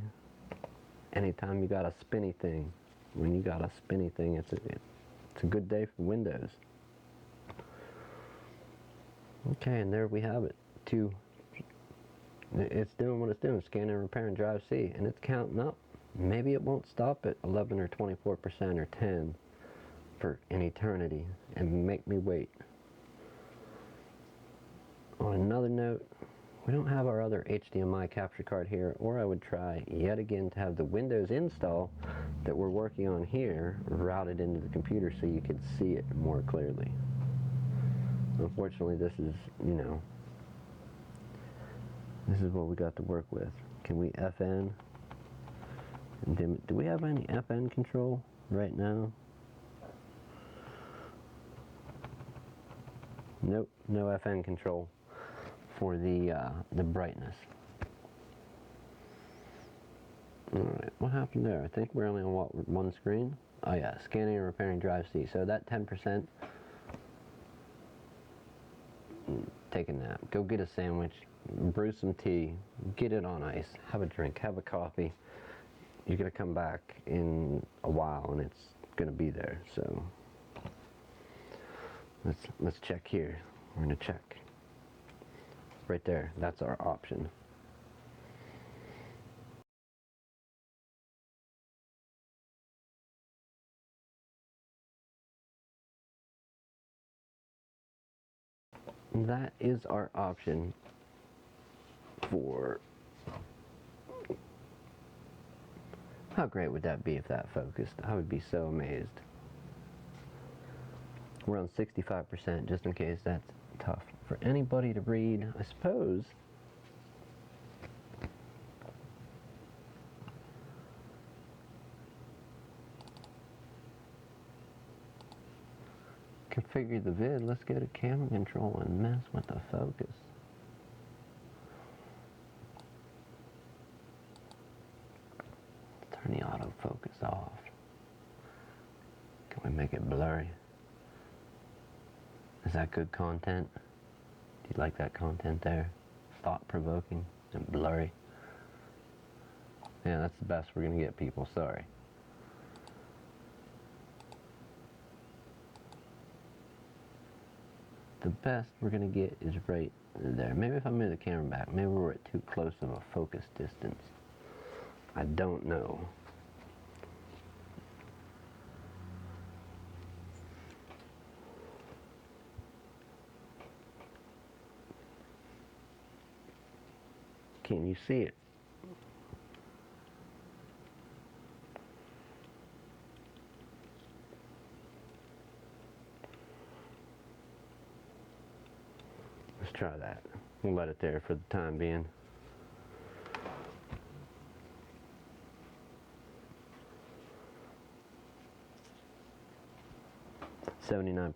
[SPEAKER 1] Anytime you got a spinny thing, when you got a spinny thing, it's a good day for Windows. Okay, and there we have it. It's doing what it's doing, scanning, repairing drive C, and it's counting up. Maybe it won't stop at 11 or 24% or 10 for an eternity and make me wait. On another note, we don't have our other HDMI capture card here, or I would try yet again to have the Windows install that we're working on here routed into the computer so you could see it more clearly. Unfortunately, this is, this is what we got to work with. Can we FN? Do we have any FN control right now? Nope, no FN control for the brightness. Alright, what happened there? I think we're only on one screen? Oh yeah, scanning and repairing drive C. So that 10%, take a nap, go get a sandwich, brew some tea, get it on ice, have a drink, have a coffee. You're gonna come back in a while and it's gonna be there. So let's check here. We're gonna check right there. That's our option. That is our option for. How great would that be if that focused? I would be so amazed. We're on 65% just in case that's tough for anybody to read, I suppose. Configure the vid. Let's go to camera control and mess with the focus. Turn the autofocus off. Can we make it blurry? Is that good content? Do you like that content there? Thought-provoking and blurry. Yeah, that's the best we're gonna get, people. Sorry. The best we're gonna get is right there. Maybe if I move the camera back, maybe we're at too close of a focus distance. I don't know. Can you see it? Let's try that. We'll let it there for the time being.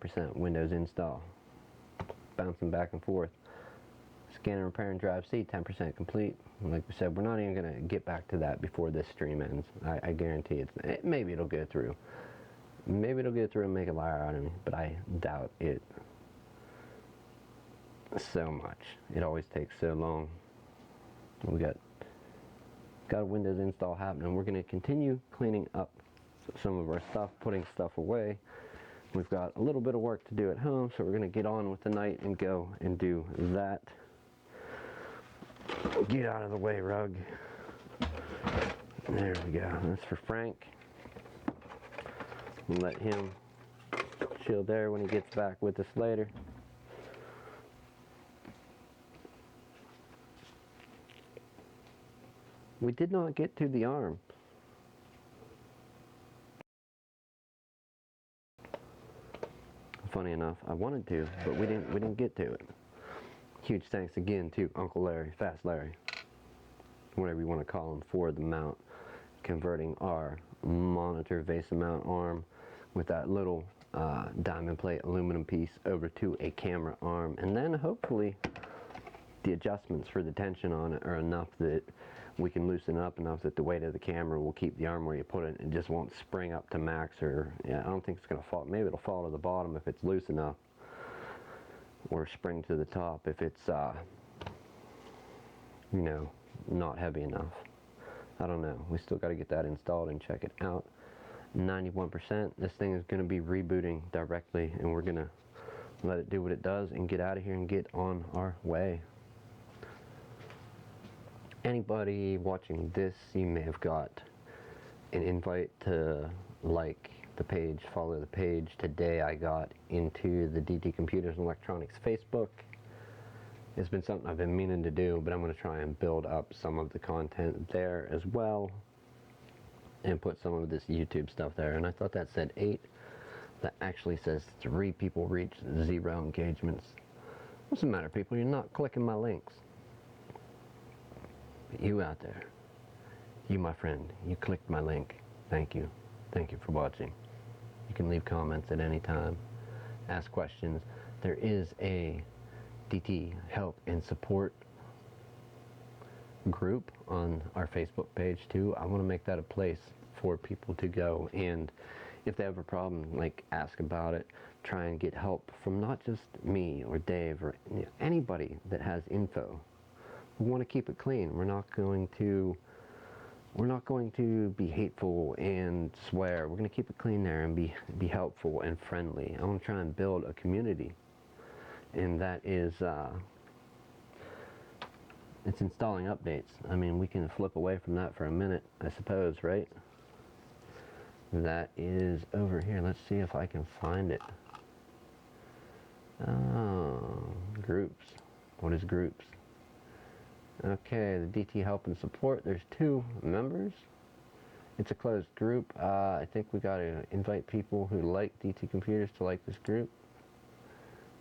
[SPEAKER 1] %, Windows install. Bouncing back and forth. Scan and repair and drive C, 10% complete. Like we said, we're not even going to get back to that before this stream ends. I guarantee maybe it'll go through. Maybe it'll go through and make a liar out of me, but I doubt it so much. It always takes so long. We got a Windows install happening. We're going to continue cleaning up some of our stuff, putting stuff away. We've got a little bit of work to do at home, so we're going to get on with the night and go and do that. Get out of the way, rug. There we go. That's for Frank. We'll let him chill there when he gets back with us later. We did not get to the arm. Funny enough, I wanted to, but we didn't get to it. Huge thanks again to Uncle Larry, Fast Larry, whatever you want to call him, for the mount, converting our monitor VESA mount arm with that little diamond plate aluminum piece over to a camera arm, and then hopefully the adjustments for the tension on it are enough that we can loosen it up enough that the weight of the camera will keep the arm where you put it and just won't spring up to max, or yeah, I don't think it's going to fall. Maybe it'll fall to the bottom if it's loose enough, or spring to the top if it's you know, not heavy enough. I don't know. We still got to get that installed and check it out. 91%. This thing is going to be rebooting directly, and we're going to let it do what it does and get out of here and get on our way. Anybody watching this, you may have got an invite to like the page, follow the page. Today I got into the DT Computers and Electronics Facebook. It's been something I've been meaning to do, but I'm going to try and build up some of the content there as well and put some of this YouTube stuff there. And I thought that said 8. That actually says 3 people reached 0 engagements. What's the matter, people? You're not clicking my links. But you out there, you my friend, you clicked my link. Thank you. Thank you for watching. You can leave comments at any time, ask questions. There is a DT help and support group on our Facebook page too. I want to make that a place for people to go, and if they have a problem, like, ask about it. try and get help from not just me or Dave or anybody that has info. We want to keep it clean. We're not going to be hateful and swear. We're going to keep it clean there and be helpful and friendly. I want to try and build a community, and that is it's installing updates. I mean, we can flip away from that for a minute, I suppose, right? That is over here. Let's see if I can find it. Oh, groups. What is groups? Okay, the DT help and support. There's 2 members. It's a closed group. I think we got to invite people who like DT computers to like this group.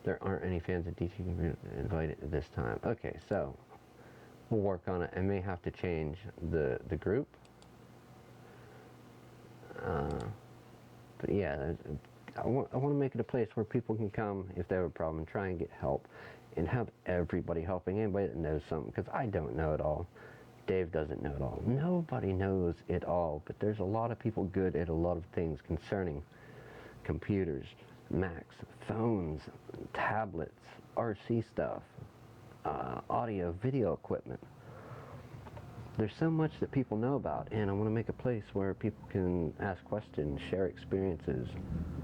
[SPEAKER 1] There aren't any fans of DT computers invited at this time. Okay, so we'll work on it. I may have to change the group. But yeah, I want to make it a place where people can come if they have a problem and try and get help and have everybody helping, anybody that knows something, because I don't know it all. Dave doesn't know it all. Nobody knows it all, but there's a lot of people good at a lot of things concerning computers, Macs, phones, tablets, RC stuff, audio, video equipment. There's so much that people know about, and I want to make a place where people can ask questions, share experiences,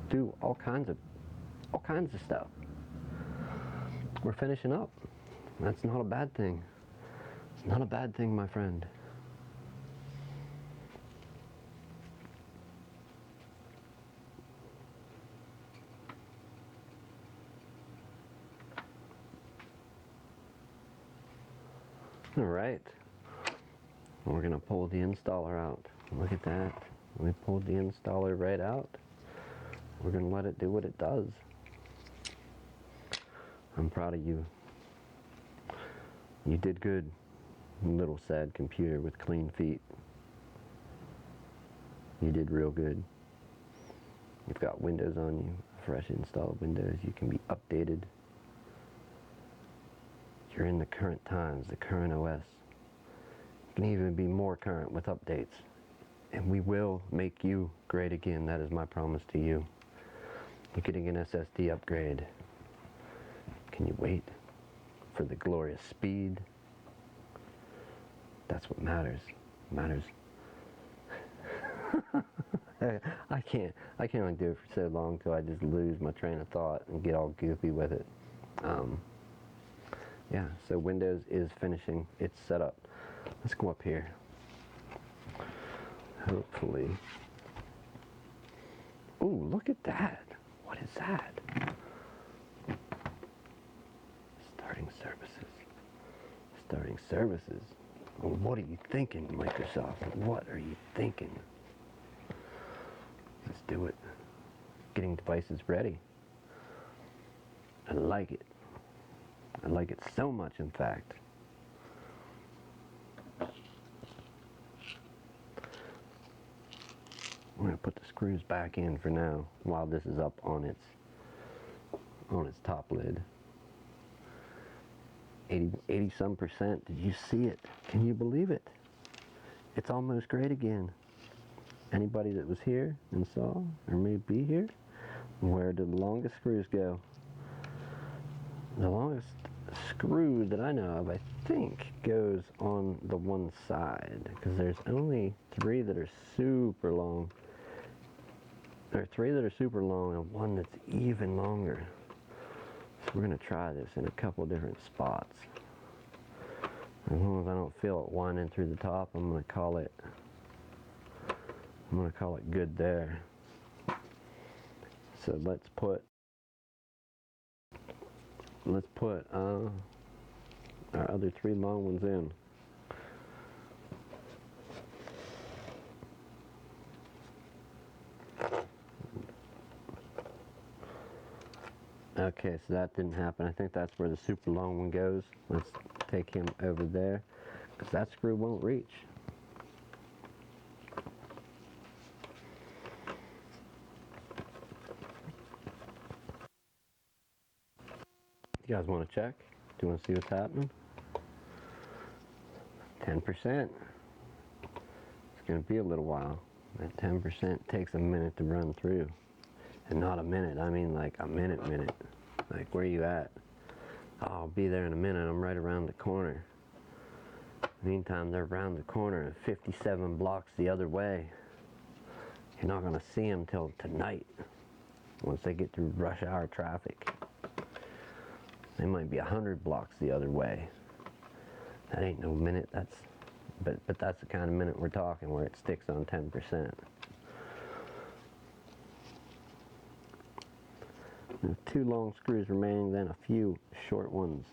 [SPEAKER 1] do all kinds of stuff. We're finishing up. That's not a bad thing. It's not a bad thing, my friend. All right. We're going to pull the installer out. Look at that. We pulled the installer right out. We're going to let it do what it does. I'm proud of you. You did good, little sad computer with clean feet. You did real good. You've got Windows on you, fresh installed Windows. You can be updated. You're in the current times, the current OS. Can even be more current with updates. And we will make you great again. That is my promise to you. You're getting an SSD upgrade. Can you wait for the glorious speed? That's what matters. Matters. I can't only do it for so long till I just lose my train of thought and get all goofy with it. Yeah, so Windows is finishing its setup. Let's go up here. Hopefully. Ooh, look at that. What is that? Starting services. Starting services. Well, what are you thinking, Microsoft? What are you thinking? Let's do it. Getting devices ready. I like it. I like it so much, in fact. I'm going to put the screws back in for now while this is up on its top lid. 80-some%. Did you see it? Can you believe it? It's almost great again. Anybody that was here and saw, or may be here, where did the longest screws go? The longest screw that I know of, I think, goes on the one side, because there's only 3 that are super long. There are 3 that are super long and 1 that's even longer. So we're going to try this in a couple different spots. As long as I don't feel it winding through the top, I'm going to call it good there. So let's put our other 3 long ones in. Okay, so that didn't happen. I think that's where the super long one goes. Let's take him over there, because that screw won't reach. You guys want to check? Do you want to see what's happening? 10%. It's going to be a little while. That 10% takes a minute to run through. And not a minute, I mean like a minute. Like, where you at? Oh, I'll be there in a minute, I'm right around the corner. Meantime, they're around the corner 57 blocks the other way. You're not gonna see them till tonight, once they get through rush hour traffic. They might be 100 blocks the other way. That ain't no minute, but that's the kind of minute we're talking, where it sticks on 10%. There's 2 long screws remaining, then a few short ones.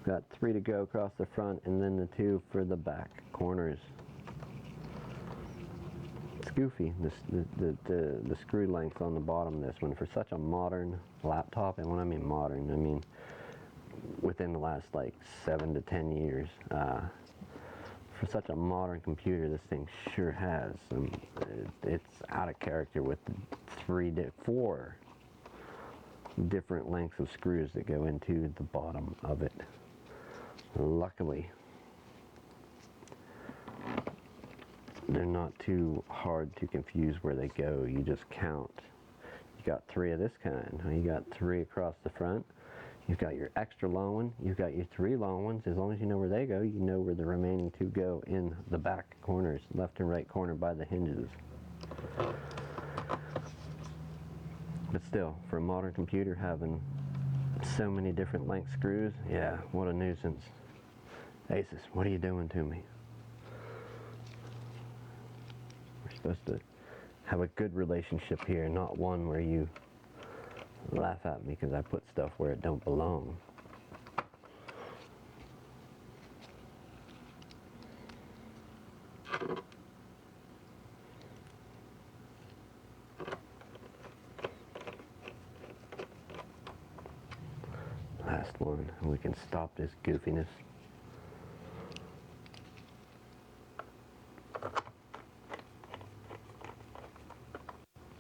[SPEAKER 1] Got 3 to go across the front, and then the 2 for the back corners. It's goofy, the screw length on the bottom of this one. For such a modern laptop, and when I mean modern, I mean within the last like 7 to 10 years. For such a modern computer, this thing sure has it's out of character with the 4 different lengths of screws that go into the bottom of it. Luckily, they're not too hard to confuse where they go. You just count. You got 3 of this kind. You got 3 across the front. You've got your extra long one. You've got your 3 long ones. As long as you know where they go, you know where the remaining 2 go in the back corners, left and right corner by the hinges. But still, for a modern computer, having so many different length screws, yeah, what a nuisance. Asus, what are you doing to me? We're supposed to have a good relationship here, not one where you laugh at me because I put stuff where it don't belong. Last one, and we can stop this goofiness.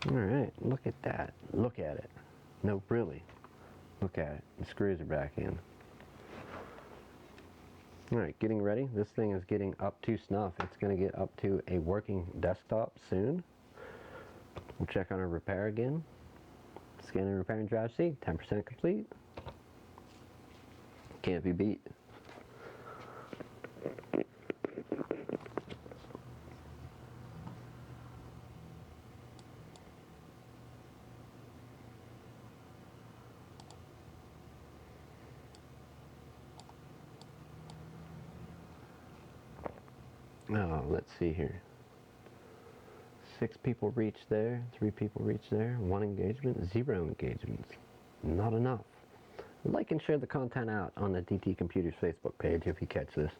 [SPEAKER 1] Alright, look at that. Look at it. No, really. Look at it. The screws are back in. Alright, getting ready. This thing is getting up to snuff. It's going to get up to a working desktop soon. We'll check on our repair again. Scanning, repair, and drive C. 10% complete. Can't be beat. Oh, let's see here. 6 people reached there, 3 people reached there, 1 engagement, 0 engagements. Not enough. Like and share the content out on the DT Computers Facebook page if you catch this.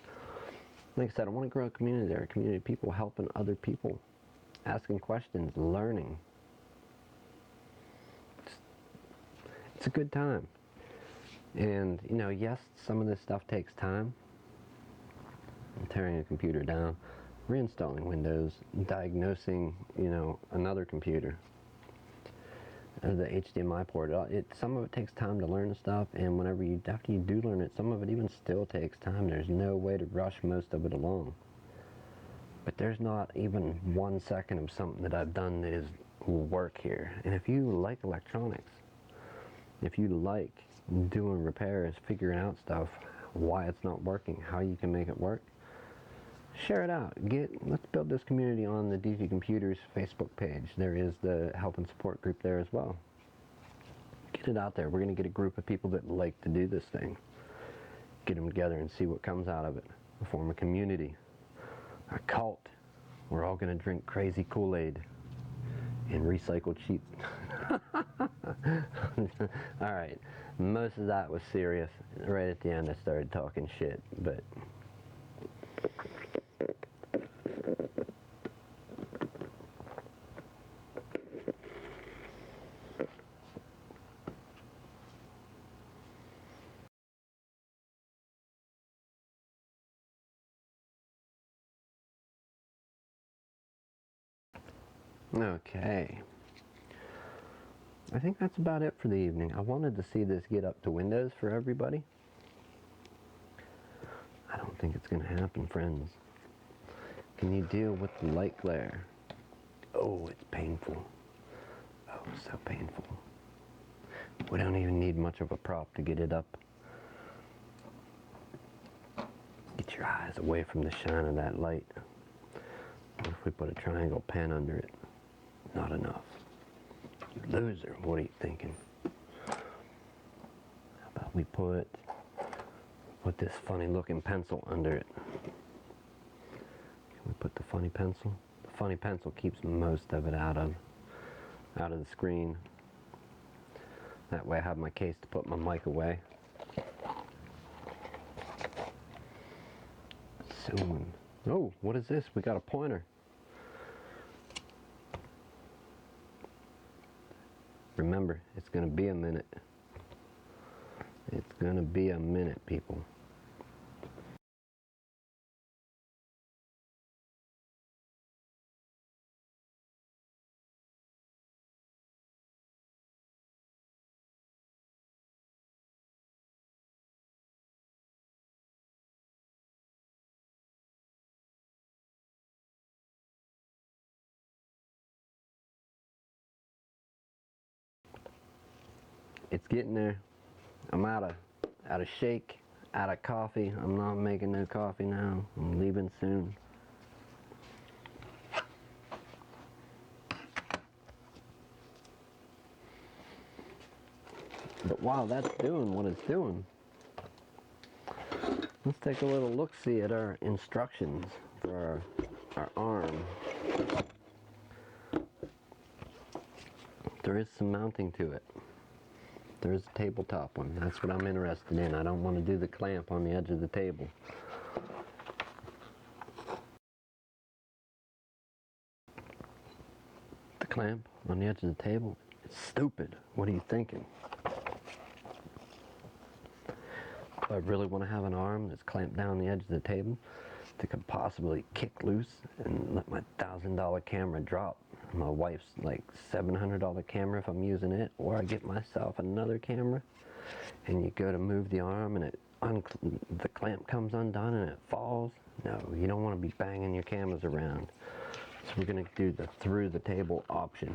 [SPEAKER 1] Like I said, I want to grow a community there, a community of people helping other people, asking questions, learning. It's a good time. And, you know, yes, some of this stuff takes time. Tearing a computer down, reinstalling Windows, diagnosing, you know, another computer. The HDMI port, some of it takes time to learn the stuff, and after you do learn it, some of it even still takes time. There's no way to rush most of it along. But there's not even 1 second of something that I've done that is work here. And if you like electronics, if you like doing repairs, figuring out stuff, why it's not working, how you can make it work, share it out. Let's build this community on the DT Computers Facebook page. There is the help and support group there as well. Get it out there. We're going to get a group of people that like to do this thing. Get them together and see what comes out of it. Form a community. A cult. We're all going to drink crazy Kool-Aid and recycle cheap. Alright, most of that was serious. Right at the end I started talking shit, but okay. I think that's about it for the evening. I wanted to see this get up to Windows for everybody. I don't think it's going to happen, friends. Can you deal with the light glare? Oh, it's painful. Oh, so painful. We don't even need much of a prop to get it up. Get your eyes away from the shine of that light. What if we put a triangle pen under it? Not enough. You loser, what are you thinking? How about we put this funny looking pencil under it? Can we put the funny pencil? The funny pencil keeps most of it out of the screen. That way I have my case to put my mic away. Soon. Oh, what is this? We got a pointer. Remember, it's gonna be a minute. It's gonna be a minute, people. It's getting there. I'm out of shake, out of coffee. I'm not making no coffee now. I'm leaving soon. But while that's doing what it's doing, let's take a little look-see at our instructions for our arm. There is some mounting to it. There is a tabletop one. That's what I'm interested in. I don't want to do the clamp on the edge of the table. The clamp on the edge of the table? It's stupid. What are you thinking? Do I really want to have an arm that's clamped down the edge of the table that could possibly kick loose and let my $1,000 camera drop? My wife's like $700 camera if I'm using it, or I get myself another camera and you go to move the arm and the clamp comes undone and it falls. No, you don't want to be banging your cameras around. So we're going to do the through the table option.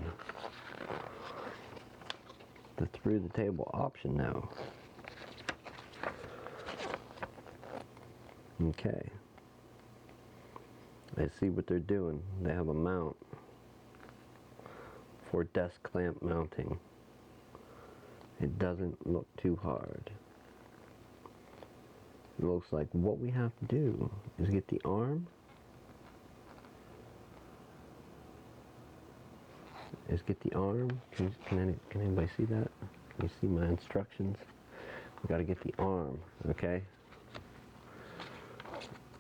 [SPEAKER 1] The through the table option now. Okay. I see what they're doing. They have a mount for desk clamp mounting. It doesn't look too hard. It looks like what we have to do is get the arm, Can anybody see that? Can you see my instructions? We got to get the arm, okay?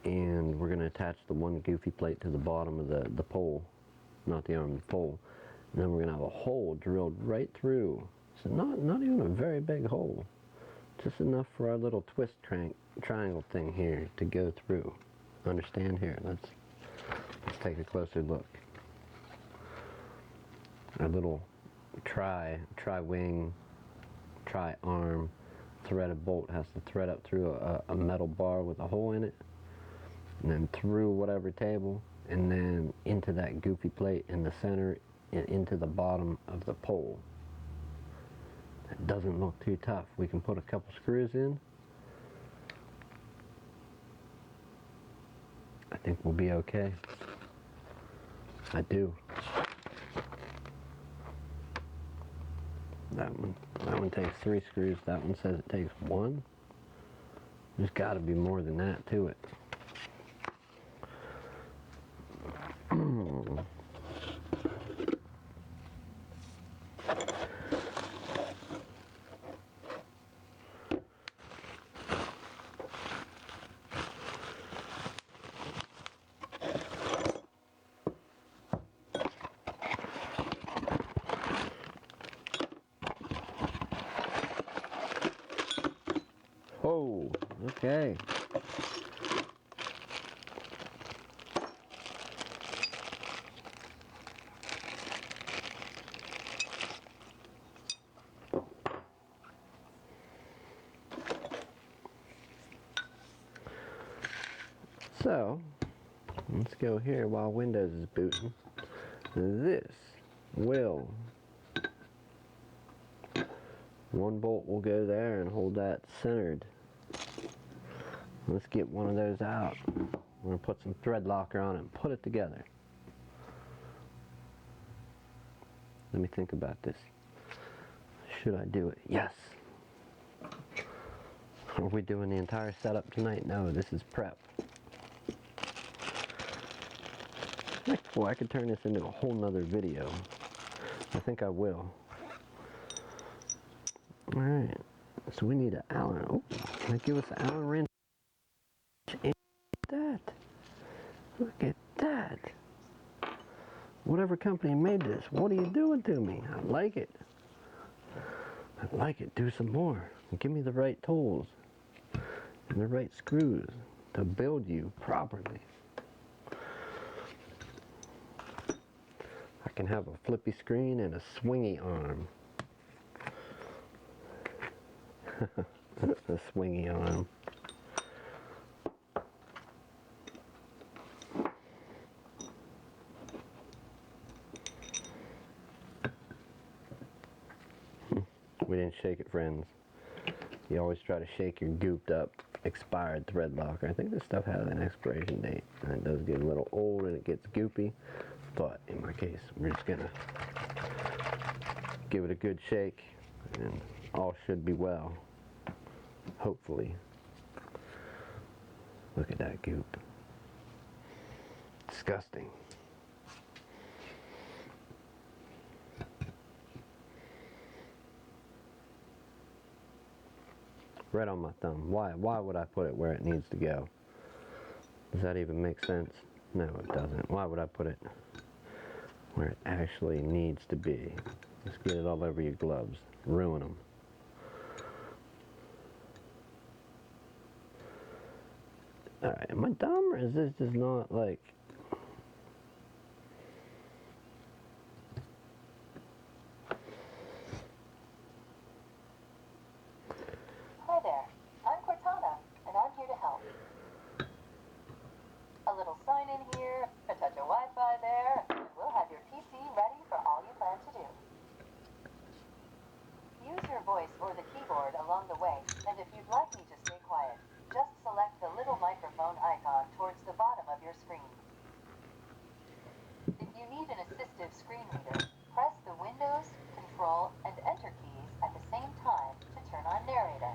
[SPEAKER 1] And we're going to attach the one goofy plate to the bottom of the pole, not the arm, the pole. And then we're going to have a hole drilled right through. So not even a very big hole. Just enough for our little twist triangle thing here to go through. Understand here? Let's take a closer look. Our little tri-wing, tri-arm threaded bolt has to thread up through a metal bar with a hole in it, and then through whatever table, and then into that goofy plate in the center and into the bottom of the pole. It doesn't look too tough. We can put a couple screws in. I think we'll be okay. I do. That one takes 3 screws. That one says it takes 1. There's got to be more than that to it. Oh, okay. So, let's go here while Windows is booting. This will One bolt will go there and hold that centered. Let's get one of those out. We're gonna put some thread locker on it and put it together. Let me think about this. Should I do it? Yes. Are we doing the entire setup tonight? No, this is prep. Boy, I could turn this into a whole nother video. I think I will. Alright, so we need an Allen. Oh, can I give us an Allen wrench? Look at that. Look at that. Whatever company made this, what are you doing to me? I like it. I like it. Do some more. Give me the right tools and the right screws to build you properly. I can have a flippy screen and a swingy arm. A swingy arm. We didn't shake it, friends. You always try to shake your gooped up, expired thread locker. I think this stuff has an expiration date, and it does get a little old and it gets goopy. But in my case, we're just gonna give it a good shake, and all should be well. Hopefully. Look at that goop. Disgusting. Right on my thumb. Why would I put it where it needs to go? Does that even make sense? No, it doesn't. Why would I put it where it actually needs to be? Just get it all over your gloves. Ruin them. Alright, am I dumb, or is this just not like...
[SPEAKER 3] Hi there, I'm Cortana, and I'm here to help. A little sign in here, a touch of Wi-Fi there, and we'll have your PC ready for all you plan to do. Use your voice or the keyboard along the way, and if you'd like me to stay quiet, just select the little microphone icon towards the bottom of your screen. If you need an assistive screen reader, press the Windows, Control, and Enter keys at the same time to turn on narrator.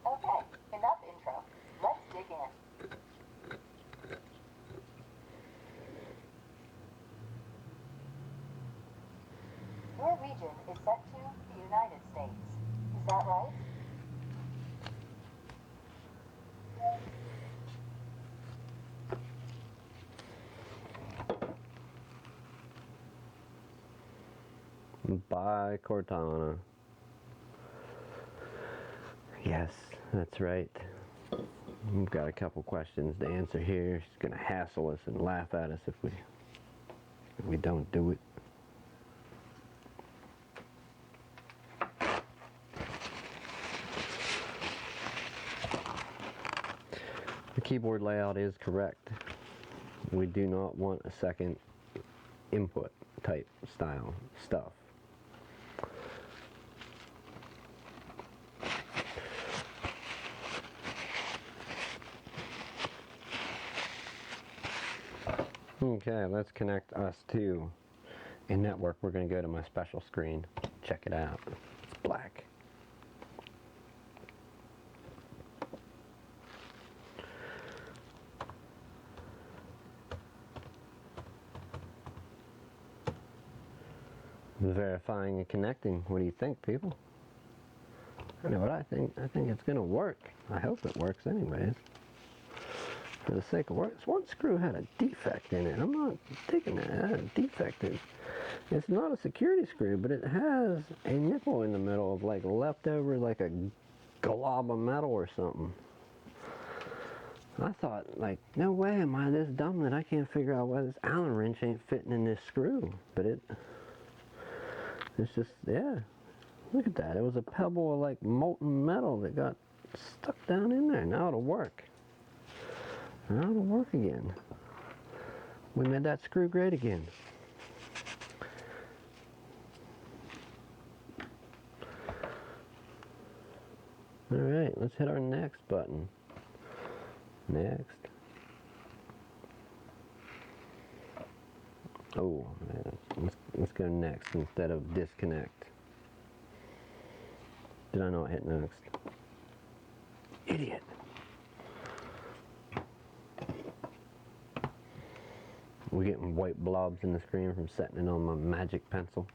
[SPEAKER 3] Okay, enough intro. Let's dig in. Your region is set to the United States. Is that right?
[SPEAKER 1] Bye, Cortana. Yes, that's right. We've got a couple questions to answer here. She's gonna hassle us and laugh at us if we don't do it. The keyboard layout is correct. We do not want a second input type style stuff. Okay, let's connect us to a network. We're going to go to my special screen. Check it out. It's black. Verifying and connecting. What do you think, people? I know what I think. I think it's going to work. I hope it works anyways. For the sake of work, this one screw had a defect in it. I'm not taking that. It had a defect in it. It's not a security screw, but it has a nipple in the middle of like leftover, like a glob of metal or something. I thought, like, no way am I this dumb that I can't figure out why this Allen wrench ain't fitting in this screw. But it's just, yeah. Look at that. It was a pebble of like molten metal that got stuck down in there. Now it'll work. Now it'll work again. We made that screw great again. Alright, let's hit our next button. Next. Oh, let's go next instead of disconnect. Did I not hit next? Idiot! We're getting white blobs in the screen from setting it on my magic pencil.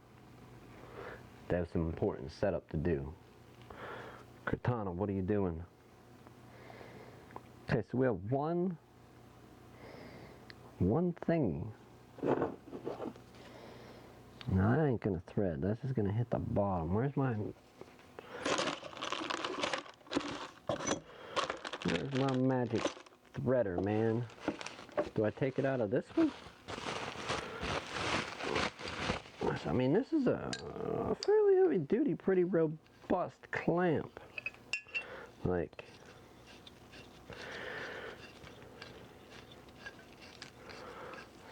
[SPEAKER 1] They have some important setup to do. Cortana, what are you doing? Okay, so we have one thingy. Now that ain't gonna thread, that's just gonna hit the bottom. Where's my magic threader, man? Do I take it out of this one? I mean, this is a fairly heavy duty, pretty robust clamp. Like,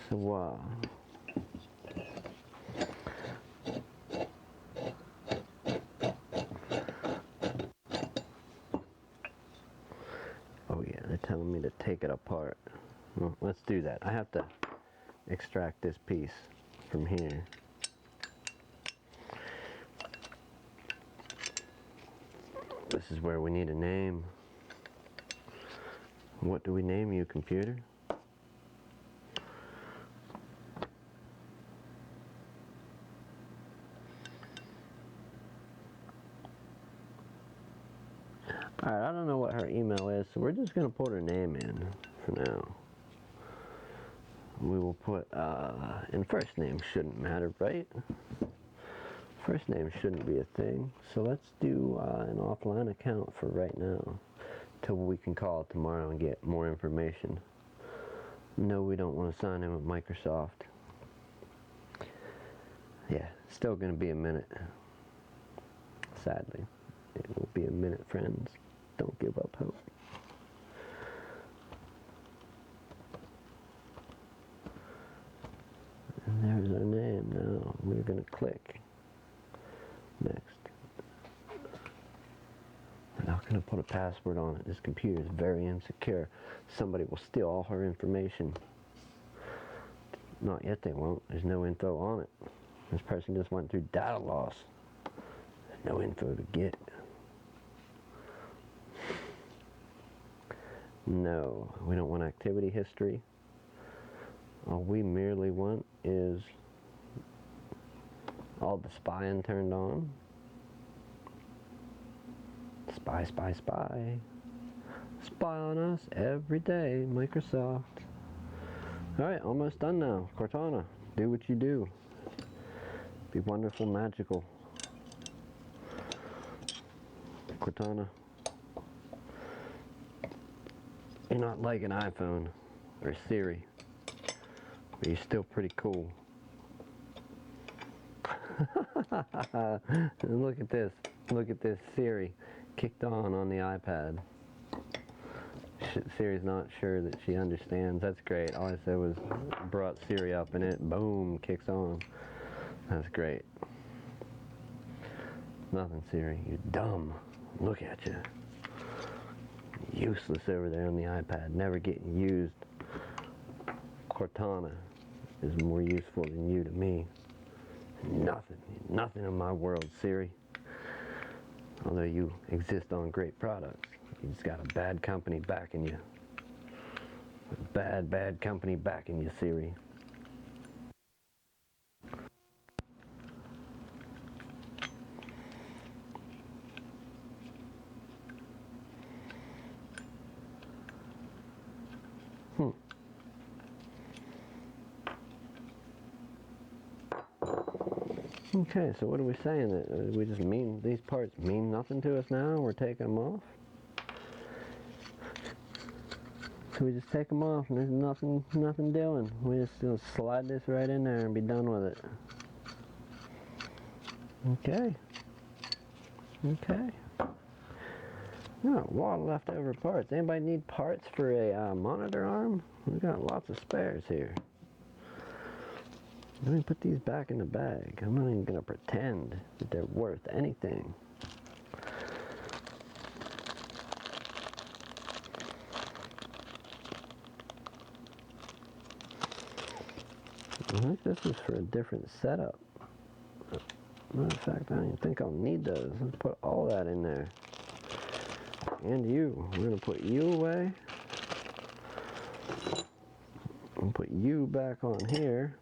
[SPEAKER 1] so oh yeah, they're telling me to take it apart. Well, let's do that. I have to extract this piece from here. This is where we need a name. What do we name you, computer? Alright, I don't know what her email is, so we're just going to put her name in for now. We will put, and first name shouldn't matter, right? First name shouldn't be a thing, so let's do an offline account for right now, till we can call tomorrow and get more information. No, we don't want to sign in with Microsoft. Yeah, still going to be a minute. Sadly, it will be a minute, friends. Don't give up hope. And there's our name. Now we're going to click next. We're not going to put a password on it. This computer is very insecure. Somebody will steal all her information. Not yet, they won't. There's no info on it. This person just went through data loss. There's no info to get. No, we don't want activity history. All we merely want is all the spying turned on. Spy, spy, spy. Spy on us every day, Microsoft. Alright, almost done now. Cortana, do what you do. Be wonderful, magical. Cortana. You're not like an iPhone or Siri, but you're still pretty cool. Look at this. Look at this. Siri kicked on the iPad. Siri's not sure that she understands. That's great. All I said was brought Siri up and it, boom, kicks on. That's great. Nothing, Siri. You're dumb. Look at you. Useless over there on the iPad. Never getting used. Cortana is more useful than you to me. Nothing. Nothing in my world, Siri. Although you exist on great products. You just got a bad company backing you. Bad company backing you, Siri. Okay, so what are we saying? That we just mean these parts mean nothing to us now? We're taking them off? So we just take them off and there's nothing doing. We just gonna slide this right in there and be done with it. Okay. Okay. No, a lot of leftover parts. Anybody need parts for a monitor arm? We've got lots of spares here. Let me put these back in the bag. I'm not even going to pretend that they're worth anything. I think this is for a different setup. Matter of fact, I don't even think I'll need those. Let's put all that in there. And you. We're going to put you away. And put you back on here.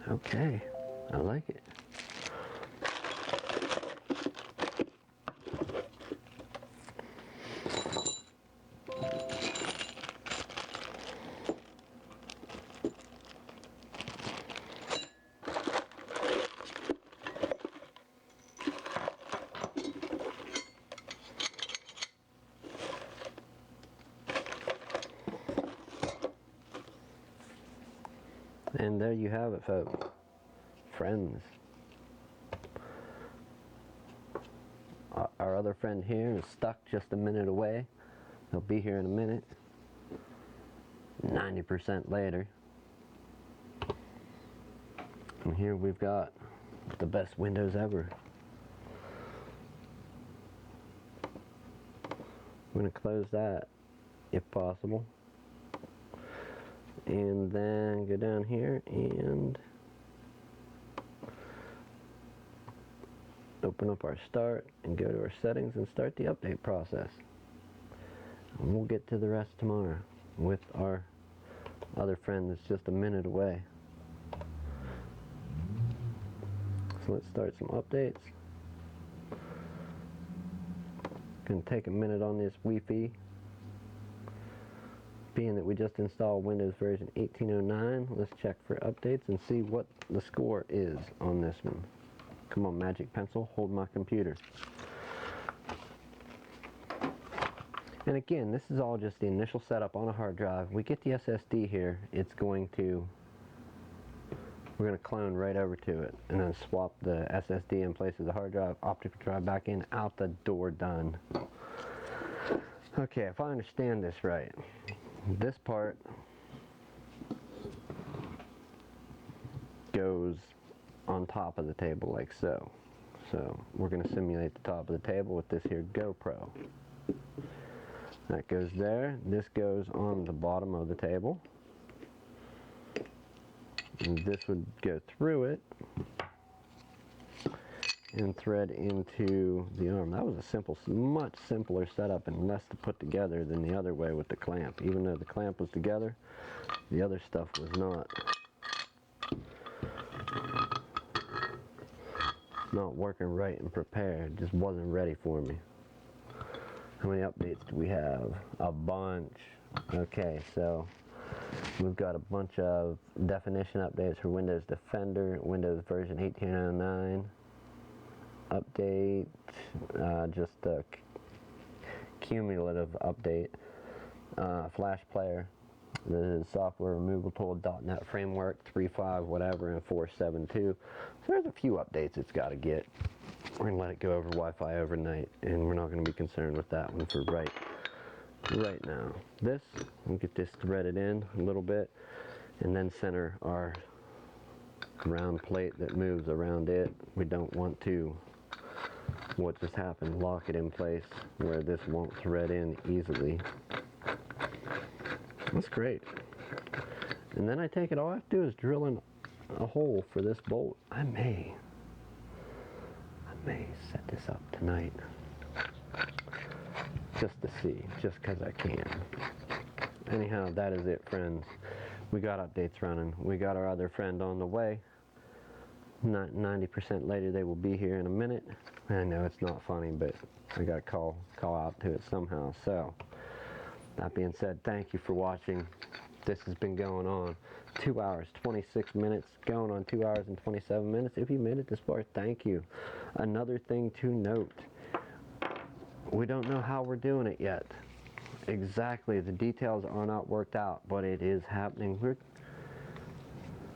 [SPEAKER 1] Okay, I like it. And there you have it, folks. Friends. Our other friend here is stuck just a minute away. He'll be here in a minute. 90% later. And here we've got the best windows ever. I'm going to close that if possible. And then go down here and open up our start and go to our settings and start the update process. And we'll get to the rest tomorrow with our other friend that's just a minute away. So let's start some updates. Gonna take a minute on this Wi-Fi. Being that we just installed Windows version 1809, let's check for updates and see what the score is on this one. Come on, Magic Pencil, hold my computer. And again, this is all just the initial setup on a hard drive. We get the SSD here, we're going to clone right over to it and then swap the SSD in place of the hard drive, optical drive back in, out the door, done. Okay, if I understand this right, this part goes on top of the table like so. So we're going to simulate the top of the table with this here GoPro. That goes there. This goes on the bottom of the table. And this would go through it and thread into the arm. That was a much simpler setup and less to put together than the other way with the clamp. Even though the clamp was together, the other stuff was not working right and prepared. Just wasn't ready for me. How many updates do we have? A bunch. Okay, so we've got a bunch of definition updates for Windows Defender, Windows version 1809. Update, just a cumulative update. Flash player, the software removal tool, .NET framework 3.5 whatever, and 4.7.2. So there's a few updates it's got to get. We're gonna let it go over Wi-Fi overnight, and we're not gonna be concerned with that one for right now. We'll get this threaded in a little bit, and then center our round plate that moves around it. We don't want to, what just happened, lock it in place where this won't thread in easily. That's great. And then I take it, all I have to do is drill in a hole for this bolt. I may set this up tonight just to see, just because I can. Anyhow, that is it, friends. We got updates running. We got our other friend on the way. 90% later, they will be here in a minute. I know it's not funny, but I got to call out to it somehow. So, that being said, thank you for watching. This has been going on 2 hours, 26 minutes, going on 2 hours and 27 minutes. If you made it this far, thank you. Another thing to note, we don't know how we're doing it yet. Exactly, the details are not worked out, but it is happening.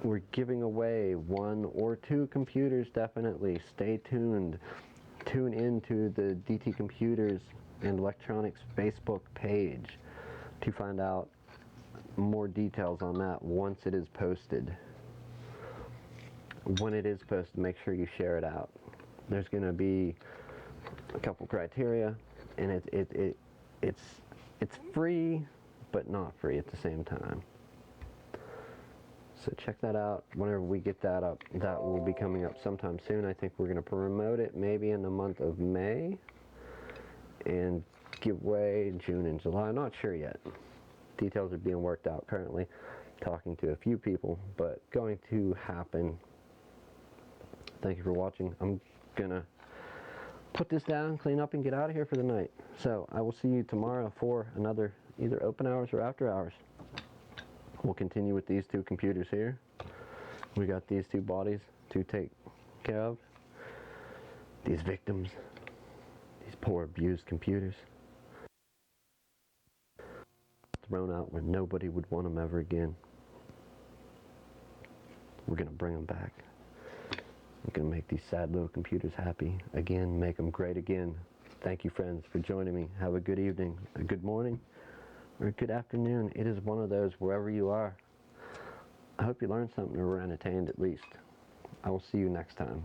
[SPEAKER 1] We're giving away 1 or 2 computers, definitely. Stay tuned. Tune into the DT Computers and Electronics Facebook page to find out more details on that once it is posted. When it is posted, make sure you share it out. There's going to be a couple criteria, and it's free, but not free at the same time. So check that out. Whenever we get that up, that will be coming up sometime soon. I think we're going to promote it maybe in the month of May, and give away in June and July. I'm not sure yet. Details are being worked out currently. Talking to a few people, but going to happen. Thank you for watching. I'm gonna put this down, clean up, and get out of here for the night. So I will see you tomorrow for another either open hours or after hours. We'll continue with these two computers here. We got these two bodies to take care of. These victims, these poor abused computers, thrown out where nobody would want them ever again. We're gonna bring them back. We're gonna make these sad little computers happy again, make them great again. Thank you, friends, for joining me. Have a good evening, a good morning, or a good afternoon. It is one of those wherever you are. I hope you learned something or were entertained at least. I will see you next time.